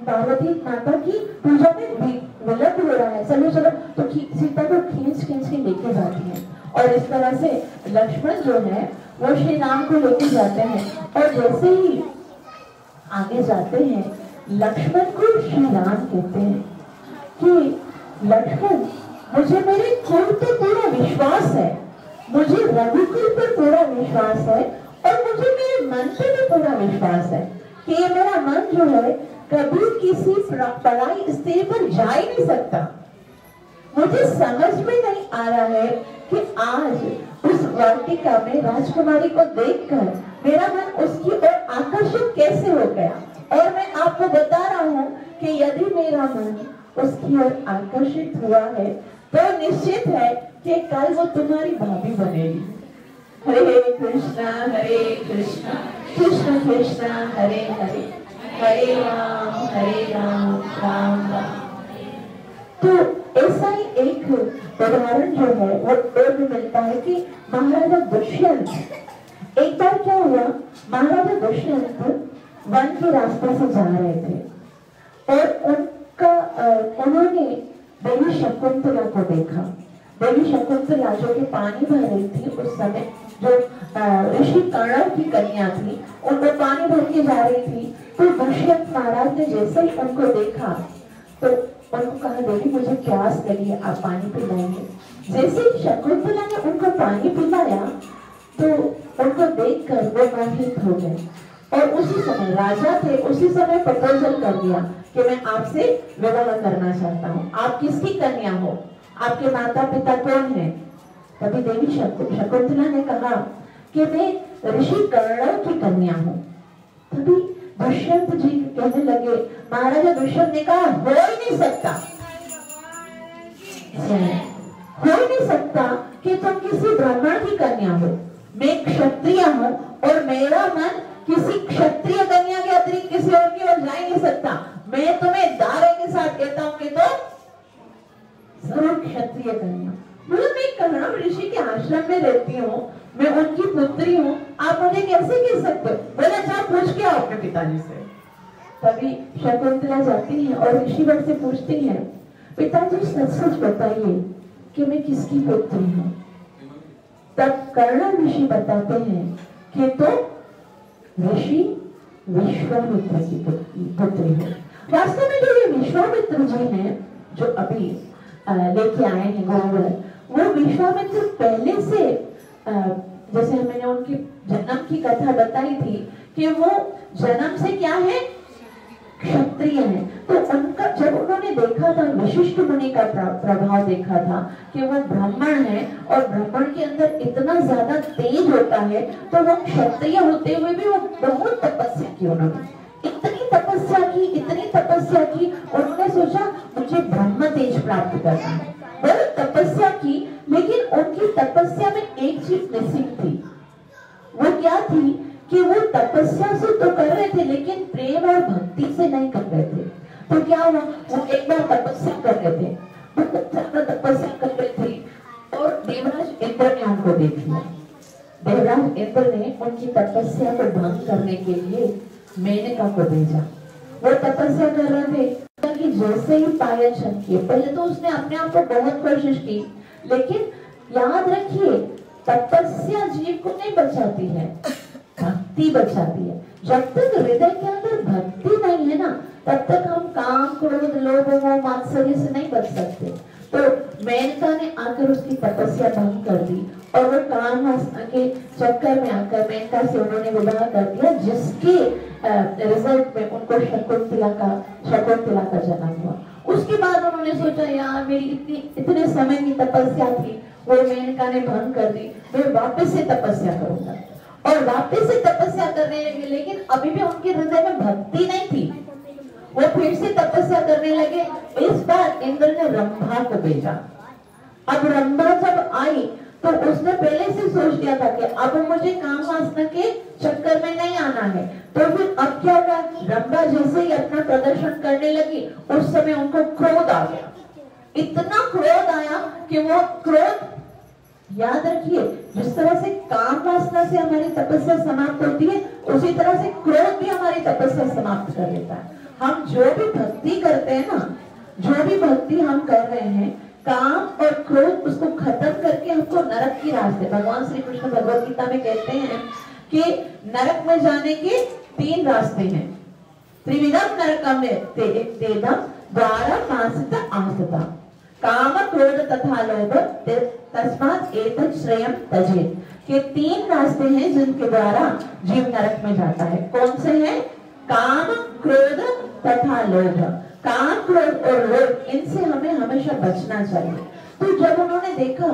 पार्वती माता की पूजा में विलंब हो रहा है, चलो चलो, तो सीता को खींच के लेके जाती है। और इस तरह से लक्ष्मण जो है वो श्री राम को लेके जाते हैं, और जैसे ही आगे जाते हैं लक्ष्मण को श्री राम कहते हैं कि लक्ष्मण मुझे मेरे कुल पे पूरा विश्वास है, मुझे रघुकुल पर पूरा विश्वास है, और मुझे मेरे मन पे भी पूरा विश्वास है कि मेरा मन जो है कभी किसी पराई स्त्री पर जा ही नहीं सकता। मुझे समझ में नहीं आ रहा है कि आज उस वाटिका में राजकुमारी को देखकर मेरा मन उसकी ओर आकर्षित कैसे हो गया। और मैं आपको बता रहा हूँ कि यदि मेरा मन उसकी ओर आकर्षित हुआ है तो निश्चित है कि कल वो तुम्हारी भाभी बनेगी। हरे कृष्णा कृष्ण कृष्ण हरे हरे, हरे राम राम राम। तो ऐसा ही एक उदाहरण जो है वो और भी मिलता है कि महाराजा दुष्यंत, एक बार क्या हुआ, महाराजा दुष्यंत वन के रास्ते से जा रहे थे और उन्होंने देवी शकुंतला को देखा। देवी शकुंतला जो कि पानी भर रही थी उस समय, जो ऋषि कर्ण की कन्या थी, उनको पानी भर के जा रही थी। तो दुष्यंत महाराज ने जैसे ही उनको देखा तो उनको कहा देवी मुझे प्यास लगी है, आप पानी पिलाएंगे। जैसे ही शकुंतला ने उनको पानी पिलाया तो उनको देखकर वो मोहित हो गए, और उसी समय राजा थे, उसी समय प्रपोजल कर दिया कि मैं आपसे विवाह करना चाहता हूँ, आप किसकी कन्या हो, आपके माता पिता कौन है। तभी देवी शकुंतला ने कहा कि मैं ऋषि कर्ण की कन्या हूँ। तभी दुष्यंत जी कहने लगे, महाराजा दुष्यंत ने कहा हो ही नहीं सकता, हो ही नहीं सकता कि तुम किसी ब्राह्मण की कन्या हो, मैं क्षत्रिय हूँ और मेरा मन किसी क्षत्रिय कन्या के अतिरिक्त किसी और की ओर जा ही नहीं सकता। मैं तुम्हें दावे के साथ कहता हूँ कि तो जरूर क्षत्रिय कन्या, मतलब मैं कर्ण ऋषि के आश्रम में रहती हूँ, मैं उनकी पुत्री हूँ, आप मुझे कैसे कह सकते हो। बोला जा पूछ के आओ अपने पिताजी से। तभी शकुंतला जाती है और ऋषिवर से पूछती है, पिताजी सच सच बताइए कि मैं किसकी पुत्री हूँ। तब कर्ण ऋषि बताते हैं कि तो ऋषि विश्वामित्र की पुत्री है। वास्तव में जो ये विश्वामित्र जी हैं जो अभी लेके आए हैं गोवर, वो विश्वामित्र पहले से जैसे मैंने उनकी जन्म की कथा बताई थी कि वो जन्म से क्या है, क्षत्रिय है। तो उनका जब उन्होंने देखा था वशिष्ठ मुनि का प्रभाव देखा था कि वो ब्राह्मण है और ब्राह्मण के अंदर इतना ज्यादा तेज होता है, तो वो क्षत्रिय होते हुए भी वो बहुत तपस्या की, उन्होंने इतनी तपस्या की, उन्होंने सोचा मुझे ब्रह्म तेज प्राप्त करना है, बहुत तपस्या की। लेकिन उनकी तपस्या में एक चीज मिसिंग थी। वो क्या थी कि वो तपस्या से तो कर रहे थे लेकिन प्रेम और भक्ति से नहीं कर रहे थे। तो क्या हुआ, वो एक बार तपस्या कर रहे थे, बहुत ज्यादा तपस्या कर रहे थे और देवराज इंद्र ने उनको देख लिया। देवराज इंद्र ने उनकी तपस्या को भंग करने के लिए मेनका को भेजा। वो तपस्या कर रहे थे कि जैसे ही पायल छनकी, पहले तो उसने अपने आप को बहुत कोशिश की, लेकिन याद रखिए तपस्या जीव को नहीं बचाती है, भक्ति बचाती है। जब तक हृदय के अंदर भक्ति नहीं है ना, तब तक हम काम क्रोध लोभ मोह मात्सर्य से नहीं बच सकते। तो मेनका ने आकर उसकी तपस्या भंग कर दी और वो काम के चक्कर में आकर मेनका से उन्होंने विवाह कर दिया, जिसके रिजल्ट में उनको शकुंतला का जन्म हुआ। उसके बाद उन्होंने सोचा यार मेरी इतने समय की तपस्या थी वो मेनका ने भंग कर दी, मैं वापस से तपस्या करूंगा। और वापस से तपस्या करने लगे, लेकिन अभी भी उनके हृदय में भक्ति नहीं थी। वो फिर से तपस्या करने लगे। इस बार इंद्र ने रंभा को भेजा। अब रंभा जब आई तो उसने पहले से सोच लिया था कि अब मुझे काम वासना के चक्कर में नहीं आना है। तो फिर अब क्या हुआ, रंभा जैसे ही अपना प्रदर्शन करने लगी उस समय उनको क्रोध आ गया। इतना क्रोध आया कि वो क्रोध, याद रखिए, जिस तरह से काम वासना से हमारी तपस्या समाप्त होती है, उसी तरह से क्रोध भी हमारी तपस्या समाप्त कर देता है। हम जो भी भक्ति करते हैं ना, जो भी भक्ति हम कर रहे हैं, काम और क्रोध उसको खत्म करके हमको नरक की रास्ते, भगवान श्री कृष्ण भगवद गीता में कहते हैं कि नरक में जाने के 3 रास्ते हैं। त्रिविधम नरकम तेदम द्वारम आसिता आसिता, काम क्रोध तथा लोभ तस्मात् एतत् श्रेयम तजेत्, के 3 रास्ते हैं जिनके द्वारा जीव नरक में जाता है। कौन से हैं? काम, क्रोध तथा लोभ। काम, क्रोध और लोभ, इनसे हमें हमेशा बचना चाहिए। तो जब उन्होंने देखा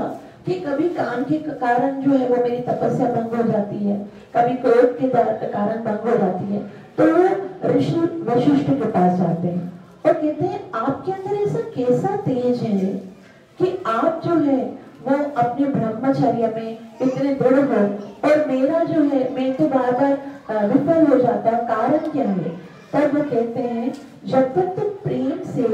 कि कभी काम के कारण जो है वो मेरी तपस्या भंग हो जाती है, कभी क्रोध के कारण भंग हो जाती है, तो वो ऋषि वशिष्ठ के पास जाते हैं और कहते हैं आपके अंदर ऐसा कैसा तेज है कि आप जो है वो अपने ब्रह्मचर्य में इतने दृढ़ हो, और मेरा जो है मैं तो बार बार विफल हो जाता है, कारण क्या है? तब वो कहते हैं जब तक तुम प्रेम से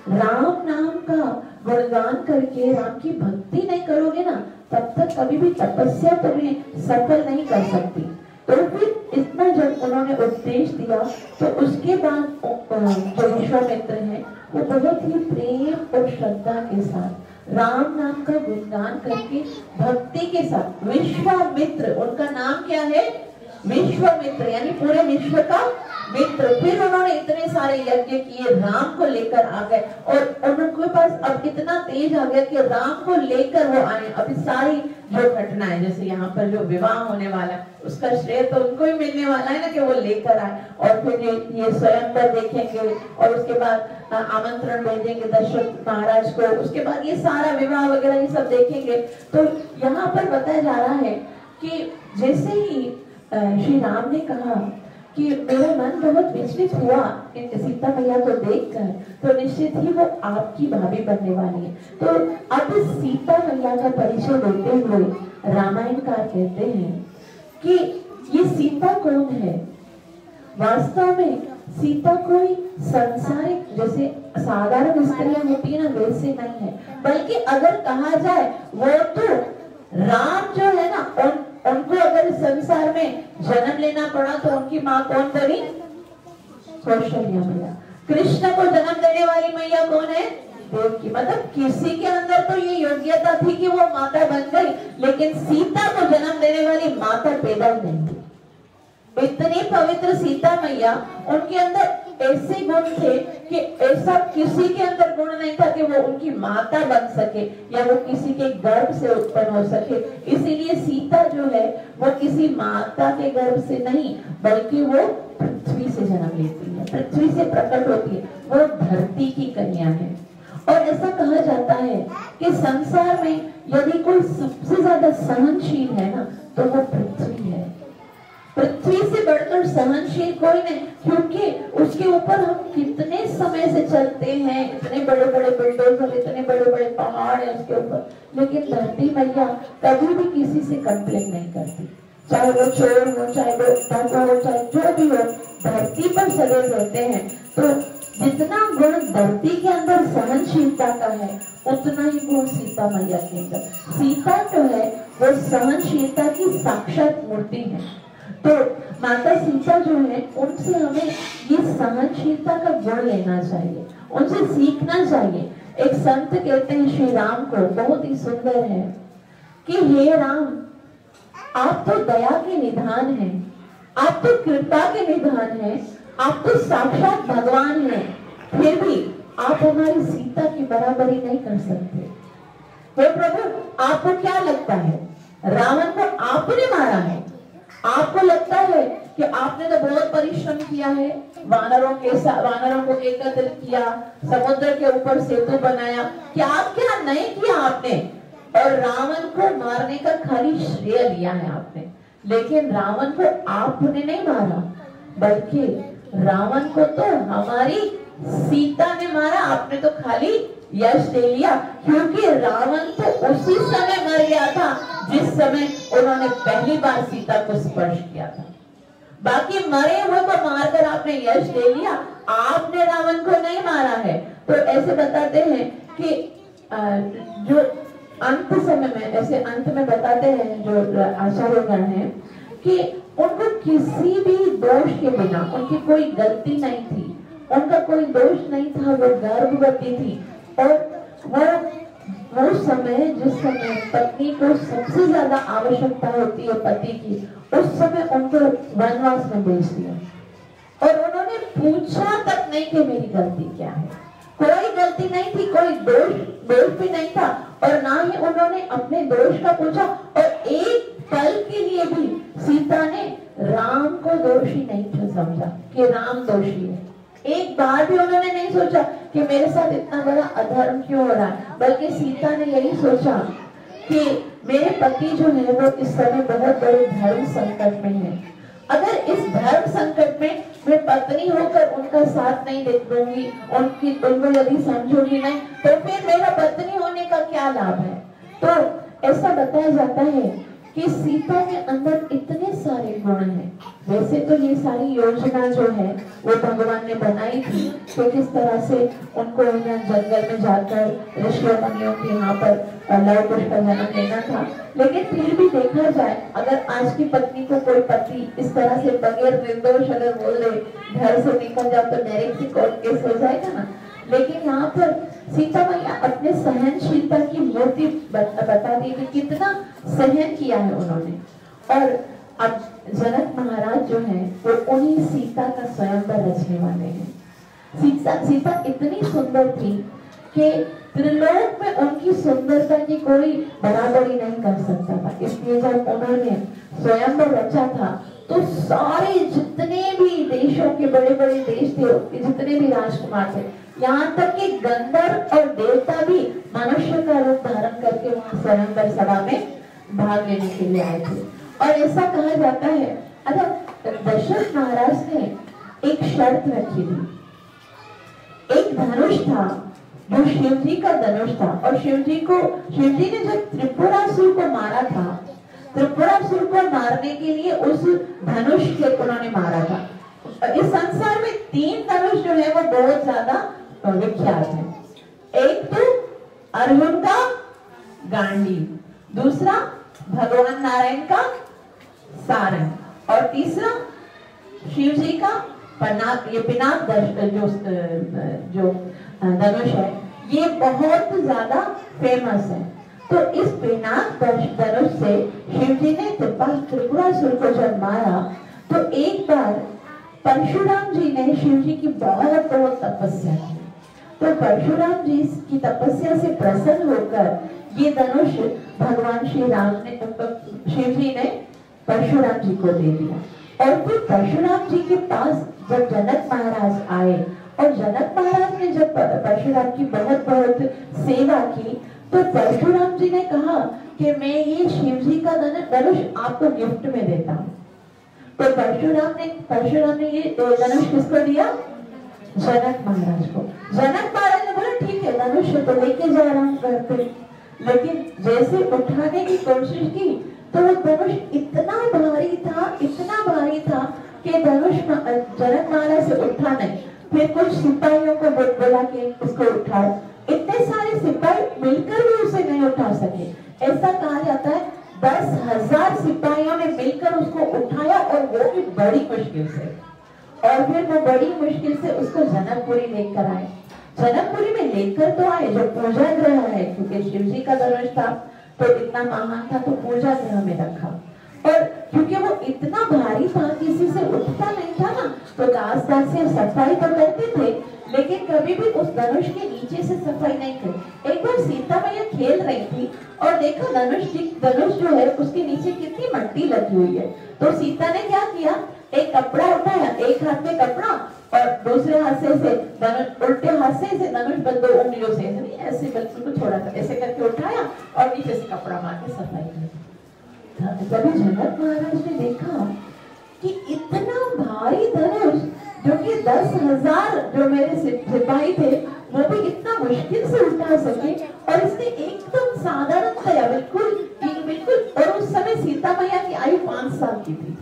राम नाम का गुणगान करके राम की भक्ति नहीं करोगे ना, तब तक कभी भी तपस्या तुम्हें सफल नहीं कर सकती। तो फिर इतना जब उन्होंने उपदेश दिया तो उसके बाद जो विश्वामित्र है वो बहुत ही प्रेम और श्रद्धा के साथ राम नाम का गुणगान करके भक्ति के साथ, विश्वामित्र उनका नाम क्या है? विश्वामित्र, यानी पूरे विश्व का मित्र। फिर उन्होंने इतने सारे यज्ञ किए, राम को लेकर आ गए, और उनके पास अब इतना तेज आ गया कि राम को लेकर वो आए। अभी सारी जो घटना है, जैसे यहाँ पर जो विवाह होने वाला है, उसका श्रेय तो उनको ही मिलने वाला है ना कि वो लेकर आए। और फिर ये स्वयंवर देखेंगे और उसके बाद आमंत्रण भेजेंगे दशरथ महाराज को, उसके बाद ये सारा विवाह वगैरह ये सब देखेंगे। तो यहाँ पर बताया जा रहा है कि जैसे ही श्री राम ने कहा कि मेरा मन बहुत विचलित हुआ सीता मैया को देखकर, तो निश्चित ही वो आपकी भाभी बनने वाली है। तो अब सीता मैया का परिचय देते हुए रामायणकार कहते हैं कि ये सीता कौन है? वास्तव में सीता कोई संसारिक जैसे साधारण स्त्रियां होती है ना, वैसे नहीं है, बल्कि अगर कहा जाए वो तो राम जो है ना, उनको अगर संसार में जन्म लेना पड़ा तो उनकी माँ कौन बनी? कौशल्या मैया। कृष्ण को जन्म देने वाली मैया कौन है? देवकी। मतलब किसी के अंदर तो ये योग्यता थी कि वो माता बन गई, लेकिन सीता को जन्म देने वाली माता पैदा नहीं थी। इतनी पवित्र सीता मैया, उनके अंदर ऐसे गुण थे कि ऐसा किसी के अंदर गुण नहीं था कि वो उनकी माता बन सके या वो किसी के गर्भ से उत्पन्न हो सके। इसीलिए सीता जो है वो किसी माता के गर्भ से नहीं, बल्कि वो पृथ्वी से जन्म लेती है, पृथ्वी से प्रकट होती है, वो धरती की कन्या है। और ऐसा कहा जाता है कि संसार में यदि कोई सबसे ज्यादा सहनशील है ना, तो वो पृथ्वी है। पृथ्वी से बढ़कर सहनशील कोई नहीं, क्योंकि उसके ऊपर हम कितने समय से चलते हैं, इतने बड़े बड़े बिल्डोजर, इतने बड़े बड़े पहाड़ है उसके ऊपर, लेकिन धरती मैया कभी भी किसी से कंप्लेन नहीं करती। चाहे वो चोर हो, चाहे वो डाकू हो, चाहे जो भी हो, धरती पर सदैव रहते हैं। तो जितना गुण धरती के अंदर सहनशीलता का है, उतना ही गुण सीता मैया के अंदर। सीता जो है वो सहनशीलता की साक्षात मूर्ति है। तो माता सीता जो है, उनसे हमें ये सहनशीलता का गुण लेना चाहिए, उनसे सीखना चाहिए। एक संत कहते हैं श्री राम को, बहुत ही सुंदर है, कि हे राम, आप तो दया के निधान हैं, आप तो कृपा के निधान हैं, आप तो साक्षात भगवान हैं, फिर भी आप हमारी सीता की बराबरी नहीं कर सकते। हे प्रभु, आपको क्या लगता है रावण को आपने मारा है? आपको लगता है कि आपने तो बहुत परिश्रम किया है, वानरों को एकत्रित किया, समुद्र के ऊपर सेतु बनाया, क्या नहीं किया आपने? और रावण को मारने का खाली श्रेय लिया है आपने। लेकिन रावण को आपने नहीं मारा, बल्कि रावण को तो हमारी सीता ने मारा। आपने तो खाली यश ले लिया, क्योंकि रावण तो उसी समय मर गया था जिस समय उन्होंने पहली बार सीता को स्पर्श किया था। बाकी मरे हुए को मारकर आपने यश ले लिया, आपने रावण को नहीं मारा है। तो ऐसे बताते हैं कि जो अंत समय में, ऐसे अंत में बताते हैं जो आचार्यगण हैं कि उनको किसी भी दोष के बिना, उनकी कोई गलती नहीं थी, उनका कोई दोष नहीं था, वो गर्भवती थी और वो समय जिस समय पत्नी को सबसे ज्यादा आवश्यकता होती है पति की, उस समय उनको वनवास में भेज दिया और उन्होंने पूछा तक नहीं कि मेरी गलती क्या है। कोई गलती नहीं थी, कोई दोष भी नहीं था और ना ही उन्होंने अपने दोष का पूछा। और एक पल के लिए भी सीता ने राम को दोषी नहीं समझा कि राम दोषी है। एक बार भी उन्होंने नहीं सोचा कि मेरे साथ इतना बड़ा अधर्म क्यों हो रहा है, बल्कि सीता ने यही सोचा कि मेरे पति जो है वो इस समय बहुत बड़े धर्म संकट में है। अगर इस धर्म संकट में मैं पत्नी होकर उनका साथ नहीं दे दूंगी, उनको यदि समझूंगी नहीं, तो फिर मेरा पत्नी होने का क्या लाभ है। तो ऐसा बताया जाता है कि सीता के अंदर इतने सारे गुण हैं। वैसे तो ये सारी योजना जो है वो भगवान ने बनाई थी कि किस तरह से उनको जंगल में जाकर ऋषियों मुनियों के यहाँ पर लव कुश का जन्म लेना था। लेकिन फिर भी देखा जाए, अगर आज की पत्नी को कोई पति इस तरह से बगैर निर्दोष अगर बोल दे घर से निकल जाओ तो डायरेक्ट ही कोर्ट केस हो जाएगा ना। लेकिन यहाँ पर सीता मैया अपने सहनशीलता की मूर्ति बता दी कि कितना सहन किया है उन्होंने। और अब जनक महाराज जो है वो उन्हीं सीता का स्वयंवर रचने वाले हैं। सीता इतनी सुंदर थी कि त्रिलोक में उनकी सुंदरता की कोई बराबरी नहीं कर सकता था। इसलिए जब उन्होंने स्वयंवर रचा था तो सारे जितने भी देशों के बड़े बड़े देश थे, जितने भी राजकुमार थे, यहाँ तक कि गंधर्व और देवता भी मनुष्य का रूप धारण करके वहाँ स्वयंवर सभा में भाग लेने के लिए आए थे। और ऐसा कहा जाता है, अगर दशरथ महाराज ने एक शर्त रखी थी। एक धनुष था जो शिव जी का धनुष था और शिव जी ने जब त्रिपुरासुर को मारा था, त्रिपुरासुर को मारने के लिए उस धनुष से उन्होंने मारा था। इस संसार में 3 धनुष जो है वो बहुत ज्यादा विख्यात है। एक तो अर्जुन का गांडीव, दूसरा भगवान नारायण का सारंग और तीसरा शिव जी का पिनाक जो धनुष है, ये बहुत ज्यादा फेमस है। तो इस पिनाक धनुष से शिव जी ने त्रिपुरासुर को जब मारा तो एक बार परशुराम जी ने शिव जी की बहुत तपस्या की। तो परशुराम जी की तपस्या से प्रसन्न होकर ये धनुष भगवान श्री राम ने, शिव जी ने परशुराम जी को दे दिया। और फिर परशुराम जी के पास जब जनक महाराज आए और जनक महाराज ने जब परशुराम की बहुत सेवा की तो परशुराम जी ने कहा कि मैं ये शिव जी का धनुष आपको गिफ्ट में देता हूँ। तो परशुराम ने ये धनुष किसको दिया? जनक महाराज को। जनक महाराज ने बोला ठीक है, धनुष तो लेके जा रहा हूँ घर पे। लेकिन जैसे उठाने की कोशिश की तो वो धनुष इतना भारी था कि धनुष जनक महाराज से उठा नहीं। फिर कुछ सिपाहियों को बोला कि उसको उठाओ। इतने सारे सिपाही मिलकर भी उसे नहीं उठा सके। ऐसा कहा जाता है 10,000 सिपाहियों ने मिलकर उसको उठाया और वो भी बड़ी मुश्किल से। और फिर वो बड़ी मुश्किल से उसको जनकपुरी लेकर आए। जनकपुरी में लेकर तो आए जो पूजा ग्रह है, क्योंकि शिव जी का धनुष था तो इतना महान था तो पूजा ग्रह में रखा। और क्योंकि वो इतना भारी था किसी से उठता नहीं था ना, तो दास से सफाई तो करते थे लेकिन कभी भी उस धनुष के नीचे से सफाई नहीं करी। एक बार सीता मैया खेल रही थी और देखा धनुष जो है उसके नीचे कितनी मट्टी लगी हुई है। तो सीता ने क्या किया, एक कपड़ा उठाया, एक हाथ में कपड़ा और दूसरे हाथ से उल्टे हाथ से धनुष 2 उंगलियों से ऐसे बिल्कुल थोड़ा सा ऐसे करके उठाया और नीचे से कपड़ा मार के सफाई की। तभी जनक महाराज ने देखा कि इतना भारी धनुष, जो कि 10,000 जो मेरे सिपाही थे वो भी इतना मुश्किल से उठा सके, और इसने एकदम साधारणतया बिल्कुल बिल्कुल। और उस समय सीता मैया की आयु 5 साल की थी।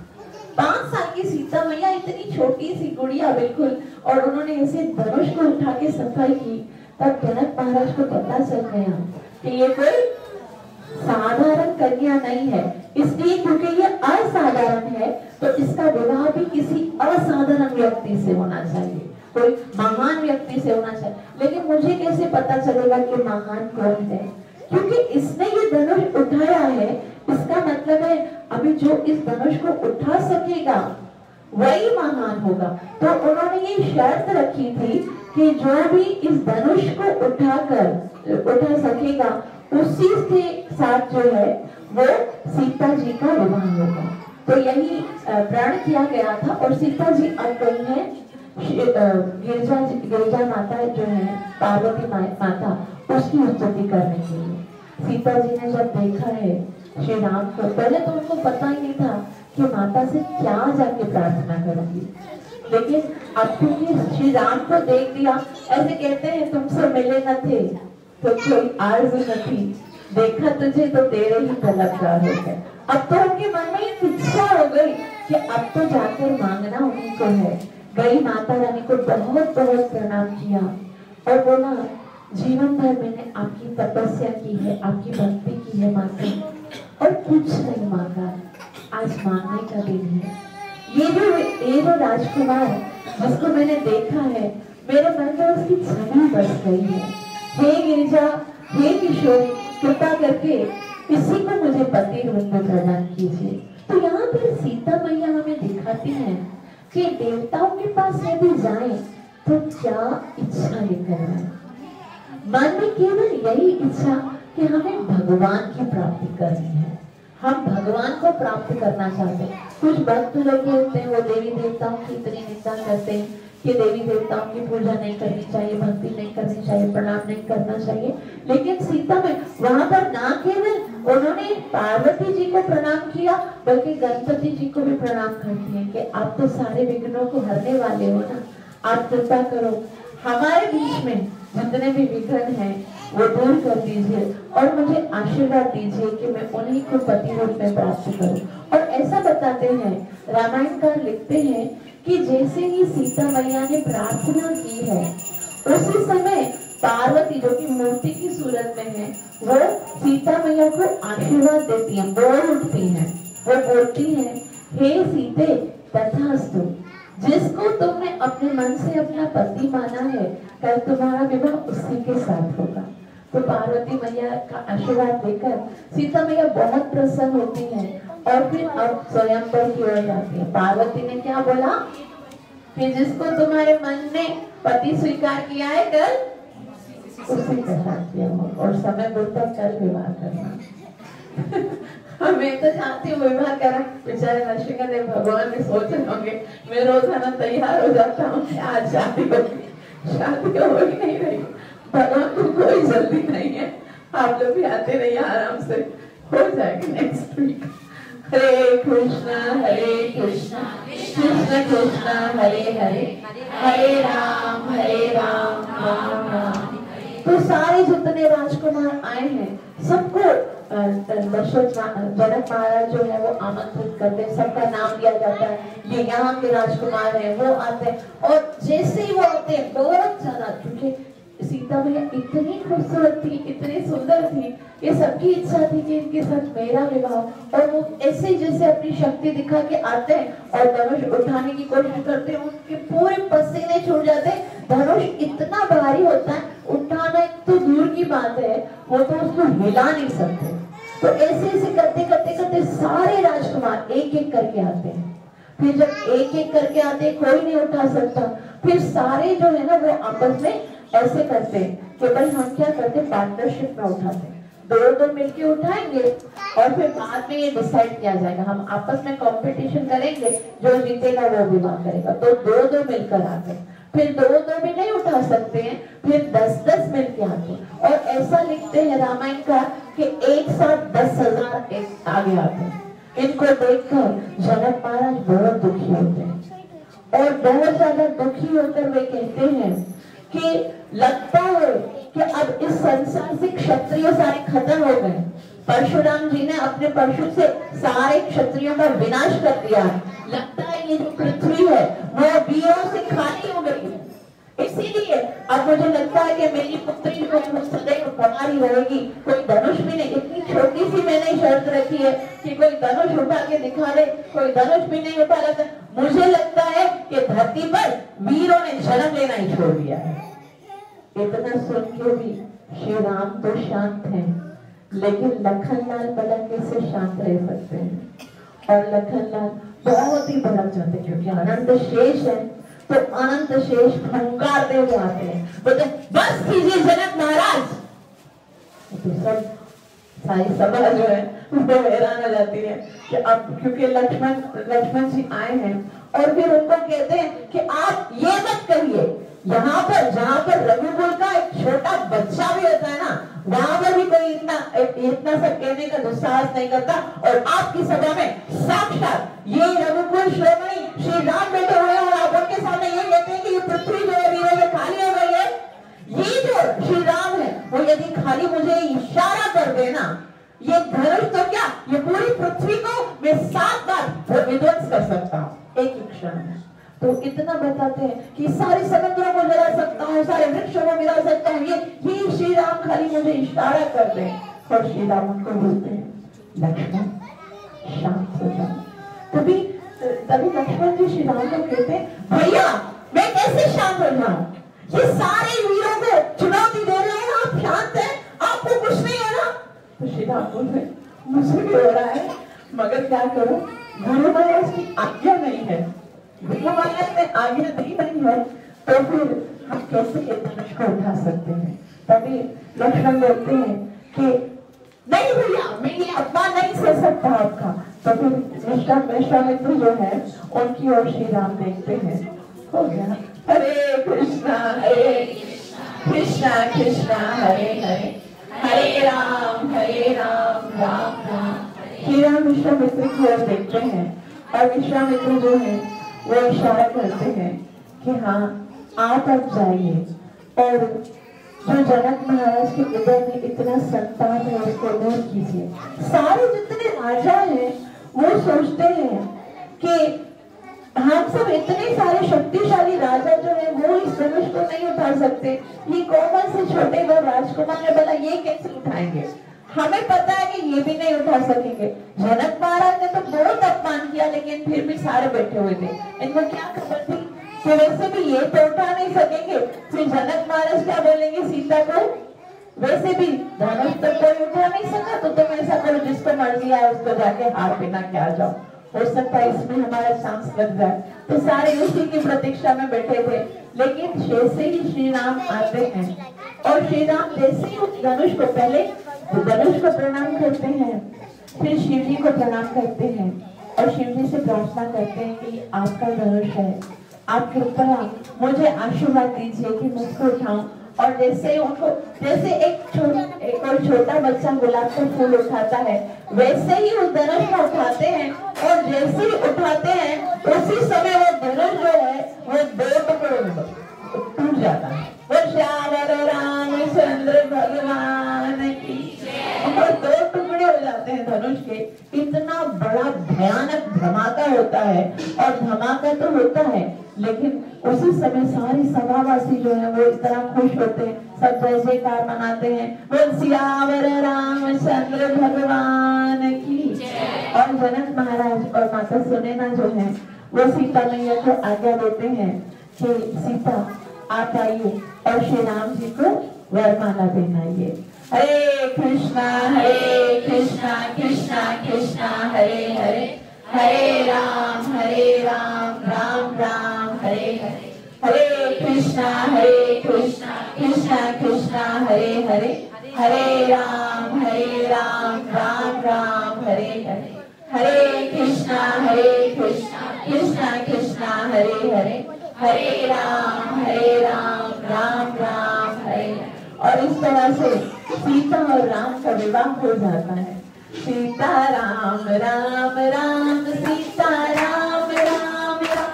5 साल की सीता मैया, इतनी छोटी सी गुड़िया बिल्कुल, और उन्होंने ऐसे धनुष को उठा के सफाई की। तब जनक महाराज को पता चल गया कि ये कोई साधारण कन्या नहीं है, इसलिए क्योंकि ये असाधारण है तो इसका विवाह भी किसी असाधारण व्यक्ति से होना चाहिए, कोई महान व्यक्ति से होना चाहिए। लेकिन मुझे कैसे पता चलेगा कि महान कौन है? क्योंकि इसने ये धनुष उठाया है, इसका मतलब है अभी जो इस धनुष को उठा सकेगा वही महान होगा। तो उन्होंने ये शर्त रखी थी कि जो भी इस धनुष को उठा सकेगा उसी के साथ जो है वो सीता जी का विवाह होगा। तो यही प्रण किया गया था। और सीता जी अब गई है गिरजा माता जो है पार्वती माता, उसकी स्तुति करने के लिए। सीता जी ने जब देखा है श्री राम को, पहले तो उनको पता ही नहीं था कि माता से क्या जाके प्रार्थना करूंगी, लेकिन अब क्योंकि श्री राम को देख लिया, ऐसे कहते हैं तुमसे मिले न थे तो कोई आरज़ू न थी, देखा तुझे तो तेरे ही तलबगार हो गए। अब तो उनके मन में एक इच्छा हो गई कि अब तो जाकर मांगना उन्हीं को है। गई माता रानी को बहुत बहुत प्रणाम किया और बोला, जीवन भर मैंने आपकी तपस्या की है, आपकी भक्ति की है माता, और कुछ नहीं मांगा, आज मांगने का दिन है। ये जो राजकुमार जिसको मैंने देखा है, मेरे मन में उसकी छवि बस गई है। हे गिरिजा, हे किशोरी, कृपा करके इसी को मुझे पति रूप में प्रदान कीजिए। तो यहाँ पर सीता मैया हमें दिखाती है कि देवताओं के पास यदि जाएं तो क्या इच्छा लेकर आए। मन में केवल यही इच्छा कि हमें भगवान की प्राप्ति करनी है, हम भगवान को प्राप्त करना चाहते हैं। कुछ भक्त लोग होते हैं वो देवी देवताओं की इतनी निंदा करते हैं कि देवी देवताओं की पूजा नहीं करनी चाहिए, भक्ति नहीं करनी चाहिए, प्रणाम नहीं करना चाहिए। लेकिन सीता में वहां पर ना केवल उन्होंने पार्वती जी को प्रणाम किया, बल्कि गणपति जी को भी प्रणाम करती है कि आप तो सारे विघ्नों को हरने वाले हो ना, आप कृपा करो, हमारे बीच में जितने भी विघ्न हैं वो दूर कर दीजिए और मुझे आशीर्वाद दीजिए कि मैं उन्हीं को पति रूप में प्राप्त करूं। और ऐसा बताते हैं, रामायणकार लिखते हैं कि जैसे ही सीता मैया ने प्रार्थना की है, उसी समय पार्वती जो कि मूर्ति की सूरत में है, वो सीता मैया को आशीर्वाद देती है, बोल उठती है, वो बोलती है, हे सीते तथास्तु, जिसको तुमने अपने मन से अपना पति माना है, कल तुम्हारा विवाह उसी के साथ होगा। तो पार्वती मैया का आशीर्वाद देकर सीता मैया बहुत प्रसन्न होती है और फिर अब स्वयंवर की ओर जाती है। पार्वती ने क्या बोला कि जिसको तुम्हारे मन ने पति स्वीकार किया है, कल उसी के साथ किया हो और समय बोलता कल विवाह करना। मैं तो चाहती हूँ विवाह करा, बेचारे नरसिंह देव भगवान भी सोच रहे होंगे, मैं रोजाना तैयार हो जाता हूँ, आज शादी होगी, शादी हो ही नहीं रही। भगवान को कोई जल्दी नहीं है, आप लोग भी आते रहिए, आराम से हो जाएगी नेक्स्ट वीक। हरे कृष्णा कृष्ण कृष्ण हरे हरे, हरे राम राम राम। तो सारे जितने राजकुमार आए हैं सबको जनक महाराज जो है वो आमंत्रित करते हैं, सबका नाम लिया जाता है, ये यहाँ के राजकुमार हैं, वो आते हैं। और जैसे ही वो आते हैं बहुत ज्यादा, क्योंकि सीता मैया इतनी खूबसूरत थी, इतनी सुंदर थी, ये सबकी इच्छा थी कि इनके साथ मेरा विवाह। और वो ऐसे जैसे अपनी शक्ति दिखा के आते हैं और धनुष उठाने की कोशिश करते हैं, उनके पूरे पसीने छूट जाते हैं। धनुष इतना भारी होता है, उठाना तो दूर की बात है, वो तो उसको हिला नहीं सकते। तो ऐसे ऐसे करते करते करते सारे राजकुमार एक एक करके आते हैं। फिर जब एक एक करके आते हैं, कोई नहीं उठा सकता, फिर सारे जो है ना वो आपस में ऐसे करते कि भाई हम क्या करते, पार्टनरशिप में उठाते, दो मिलके उठाएंगे और फिर बाद में ये डिसाइड किया जाएगा, हम आपस में कंपटीशन करेंगे, जो जीतेगा वो विवाह करेगा। तो दो मिलकर आते हैं, फिर दो भी नहीं उठा सकते हैं, फिर 10 मिलके आते हैं। और ऐसा लिखते हैं रामायण का कि एक साथ 10,000 आगे आते हैं। इनको देखकर जनक महाराज बहुत दुखी होते हैं और बहुत ज्यादा दुखी होकर वे कहते हैं कि लगता है कि अब इस संसार से क्षत्रिय सारे खत्म हो गए। परशुराम जी ने अपने परशु से सारे क्षत्रियों का विनाश कर दिया। लगता है ये जो पृथ्वी है वो वीरों से खाली हो गई है। इसीलिए अब मुझे लगता है कि मेरी पुत्री जो है सदैव कुमारी रहेगी। कोई धनुष भी नहीं, इतनी छोटी सी मैंने शर्त रखी है कि कोई धनुष उठा के दिखा दे, कोई धनुष भी नहीं उठा लेता। मुझे लगता है कि धरती पर वीरों ने जन्म लेना ही छोड़ दिया है। इतना सुन के भी श्री राम तो शांत हैं, लेकिन लखनलाल भला कैसे शांत रह सकते हैं। और लखनलाल बहुत ही भड़क जाते क्योंकि अनंत शेष है। तो अनंत शेष फंकारते हुए आते हैं, बोलते बस कीजिए जनक महाराज। तो सब सारी सभा जो है वो हैरान हो जाती है कि अब क्योंकि लक्ष्मण जी आए हैं और फिर उनको कहते हैं कि आप ये मत करिए, यहाँ पर जहाँ पर रघुकुल का एक छोटा बच्चा भी होता है ना, वहां पर भी कोई इतना सब कहने का दुस्साहस नहीं करता। और आपकी सभा में साक्षात ये रघुकुल श्रोमणी श्री राम बैठे हुए और आप उनके सामने ये कहते हैं कि ये पृथ्वी जो है वीरों में खाली हो गई है। ये जो श्री राम है वो यदि खाली मुझे इशारा कर देना, ये धनुष तो क्या ये पूरी पृथ्वी को मैं 7 बार विध्वंस कर सकता हूँ एक क्षण में। तो इतना बताते हैं कि सारे समुद्रों को गिरा सकता हूँ, सारे वृक्षों को गिरा सकता हूँ, ये श्री राम खाली मुझे इशारा कर दे। और श्री राम उनको बोलते हैं लक्ष्मण शांत हो जाओ। तभी लक्ष्मण जी श्री राम को कहते हैं भैया मैं कैसे शांत हो जाऊं, ये सारे वीरों को चुनौती दे रहे हैं, आप शांत हैं, आपको कुछ नहीं हो रहा। तो श्री राम बोलते मुझे भी हो रहा है मगर क्या करूं, गुरु महाराज की आज्ञा नहीं है, गुरु महाराज ने आज्ञा दी नहीं है, तो फिर हम कैसे इस धनुष को उठा सकते हैं। तभी लक्ष्मण बोलते हैं कि नहीं भैया मैं ये अपमान नहीं सह सकता आपका। तो फिर विश्वामित्र जो है उनकी ओर श्री राम देखते हैं, हो गया हरे कृष्णा कृष्णा कृष्णा हरे हरे हरे राम राम राम। श्री राम विश्वामित्र की ओर देखते हैं और विश्वामित्र जो है वो इशारा करते हैं कि हाँ आप अब जाइए और जो जनक महाराज के उदर में इतना संतान है उसको दूर कीजिए। सारे जितने राजा हैं वो सोचते हैं कि हम सब इतने सारे शक्तिशाली राजा जो है वो इस धनुष को नहीं उठा सकते, ये कोमल से छोटे वो राजकुमार ने बोला ये कैसे उठाएंगे, हमें पता है कि ये भी नहीं उठा सकेंगे। जनक महाराज ने तो बहुत अपमान किया लेकिन फिर भी सारे बैठे हुए थे, इनको क्या खबर थी कि वैसे भी ये तो उठा नहीं सकेंगे। फिर जनक महाराज क्या बोलेंगे सीता को, वैसे भी धनुष तो कोई उठा नहीं सका तो तुम ऐसा करो जिसको मर्जी आए उसको जाके हार बिना के आ जाओ, हो सकता है इसमें हमारा चांस लग जाए। तो सारे उसी की प्रतीक्षा में बैठे थे, लेकिन जैसे ही श्री राम आते हैं और श्री राम जैसे ही उस धनुष को पहले धनुष को प्रणाम करते हैं, फिर शिव जी को प्रणाम करते हैं और शिव जी से प्रार्थना करते हैं कि आपका धनुष है, आप कृपया मुझे आशीर्वाद दीजिए कि मैं उसको उठाऊं। और जैसे उनको जैसे एक और छोटा बच्चा गुलाब का फूल उठाता है वैसे ही उस धनुष को उठाते हैं और जैसे ही उठाते हैं उसी समय वो धनुष जो है वो 2 टुकड़ों में टूट जाता है। वो श्यावर रामचंद्र भगवान की और 2 टुकड़े हो जाते हैं धनुष के। इतना बड़ा भयानक धमाका होता है और धमाका तो होता है लेकिन उसी समय सारी सभावासी जो है वो इतना खुश होते हैं, सब जय जयकार मनाते हैं, बोल सियावर रामचंद्र भगवान की। और जनक महाराज और माता सुनैना जो है वो सीता मैया को आज्ञा देते हैं कि सीता आप आइए और श्री राम जी को वरमाला पहनाइए। हरे कृष्णा कृष्णा कृष्णा हरे हरे हरे राम राम राम हरे हरे हरे कृष्णा कृष्णा कृष्णा हरे हरे हरे राम राम राम हरे हरे हरे कृष्णा कृष्णा कृष्णा हरे हरे हरे राम राम राम हरे। और इस तरह से सीता और राम का विवाह हो जाता है। सीता राम राम राम सीता राम राम राम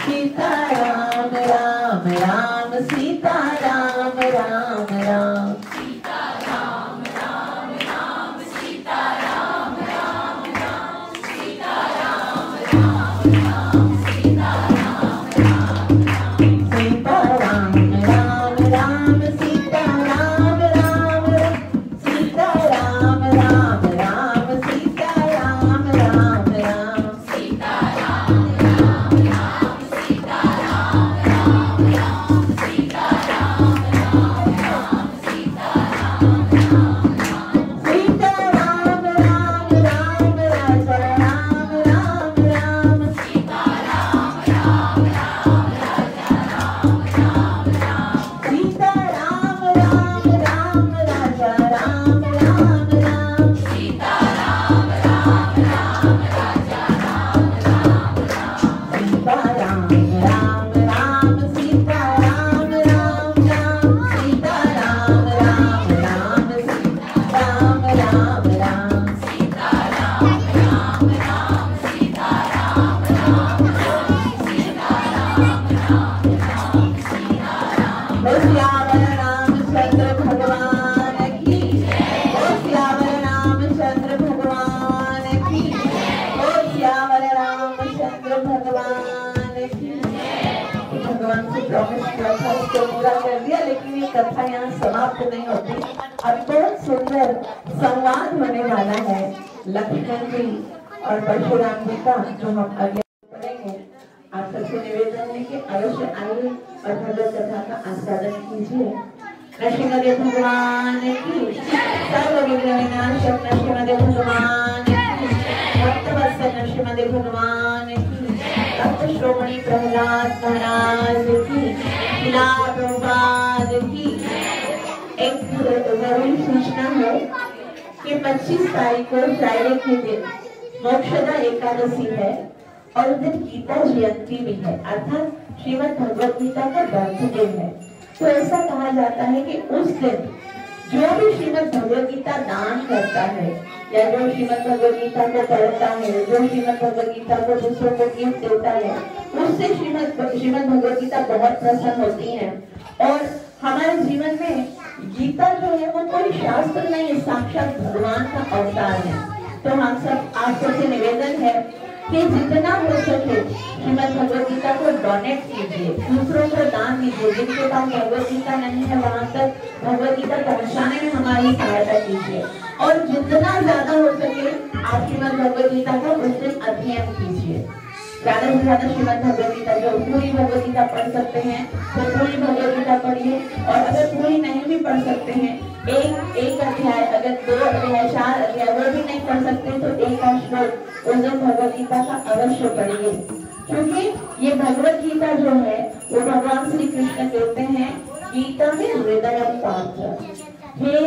सीता राम राम राम सीता राम राम राम सीता राम राम राम सीता राम राम राम सीता राम राम राम सीता राम राम राम सीता राम राम राम सीता राम राम राम सीता राम राम राम सीता राम राम राम सीता राम राम राम सीता राम राम राम सीता राम राम राम सीता राम राम राम सीता राम राम राम राजा राम राम राम सीता राम राम राम राजा राम राम राम सीता राम राम राम राजा राम राम राम सीता राम राम राम राजा राम राम राम सीता राम राम राम सीता राम राम राम सीता राम राम राम सीता राम राम राम सीता राम राम राम सीता राम राम राम सीता राम राम राम सीता राम श्यावर रामचंद्र भगवान की ओ श्यावर रामचंद्र भगवान की ओ श्यावर रामचंद्र भगवान की भगवान से प्रॉमिस किया था उसको पूरा कर दिया, लेकिन ये कथा यहाँ समाप्त नहीं होती। अब बहुत सुंदर संवाद होने वाला है लक्ष्मण जी और परशुराम जी का, जो हम आगे पढ़ेंगे। आप सबसे निवेदन है कि अवश्य आइए और भगवत कथा का आस्वादन कीजिए। नरसिंहदेव भगवान की सर्व विघ्न विनाशक नरसिंहदेव भगवान की भक्तवत्सल नरसिंहदेव भगवान की भक्त श्रोमणी प्रहलाद महाराज की प्रभुपाद की। एक जरूरी सूचना है कि 25 तारीख को फ्राइडे के दिन मोक्षदा एकादशी है और उस दिन गीता जयंती भी है, अर्थात श्रीमद् भगवत गीता का बर्थडे है। तो ऐसा कहा जाता है कि उस दिन जो भी श्रीमद् भगवत गीता दान करता है या जो श्रीमद् भगवत गीता को पढ़ता है, जो श्रीमद् भगवत गीता को दूसरों को गिफ्ट देता है, उससे श्रीमद् भगवत गीता बहुत प्रसन्न होती है। और हमारे जीवन में गीता जो है वो कोई शास्त्र नहीं है, साक्षात भगवान का अवतार है। तो हम सब आप सबसे निवेदन है कि जितना हो सके श्रीमद् भगवत गीता को डोनेट कीजिए, दूसरों को दान दीजिए। जिनके पास भगवत गीता नहीं है वहां तक भगवत गीता पहुंचाने में हमारी सहायता कीजिए। और जितना ज्यादा हो सके आप श्रीमद् भगवत गीता का उस दिन अध्ययन कीजिए। ज्यादा से ज्यादा श्रीमद् भगवत गीता, जो पूरी भगवत गीता पढ़ सकते हैं तो पूरी भगवत गीता पढ़िए, और अगर पूरी नहीं भी पढ़ सकते हैं एक अध्याय, अगर 2 अध्याय 4 अध्याय वो भी नहीं पढ़ सकते तो एक श्लोक उस दिन भगवत गीता का अवश्य पढ़िए। क्योंकि ये भगवत गीता जो है वो भगवान श्री कृष्ण कहते हैं गीता में हृदय पाठ। हे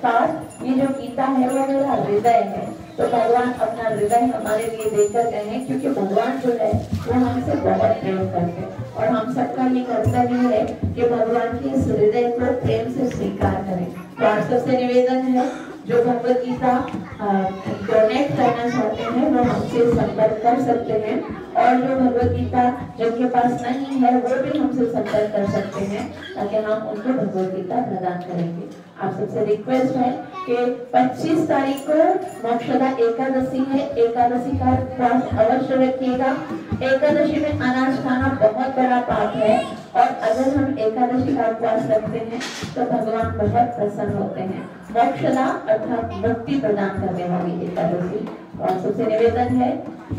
पाठ, ये जो गीता है वो मेरा हृदय है। तो भगवान अपना हृदय हमारे लिए देकर गए हैं, क्योंकि भगवान जो है वो हमसे बहुत प्रेम करते हैं। और हम सबका ये कर्तव्य है कि भगवान के इस हृदय को प्रेम से स्वीकार करें। तो आप सबसे निवेदन है जो भगवत गीता डोनेट करना चाहते हैं वो हमसे संपर्क कर सकते हैं, और जो भगवत गीता जिनके पास नहीं है वो भी हमसे संपर्क कर सकते हैं, ताकि हम उनको भगवत गीता प्रदान करेंगे। आप सबसे रिक्वेस्ट है कि 25 तारीख को मोक्षदा एकादशी है, एकादशी का उपवास अवश्य रखिएगा। एकादशी में अनाज खाना बहुत बड़ा पाप है, और अगर हम एकादशी का उपवास रखते हैं तो भगवान बहुत प्रसन्न होते हैं। मोक्षदा अर्थात मुक्ति प्रदान करने वाली एकादशी। और सबसे निवेदन है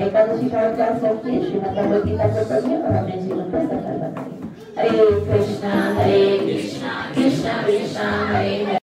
एकादशी का उपवास रखिए, श्रीमद् भगवत गीता को पढ़िए और अपने जीवन को सफल बनाइए। हरे कृष्णा कृष्णा कृष्णा हरे हरे।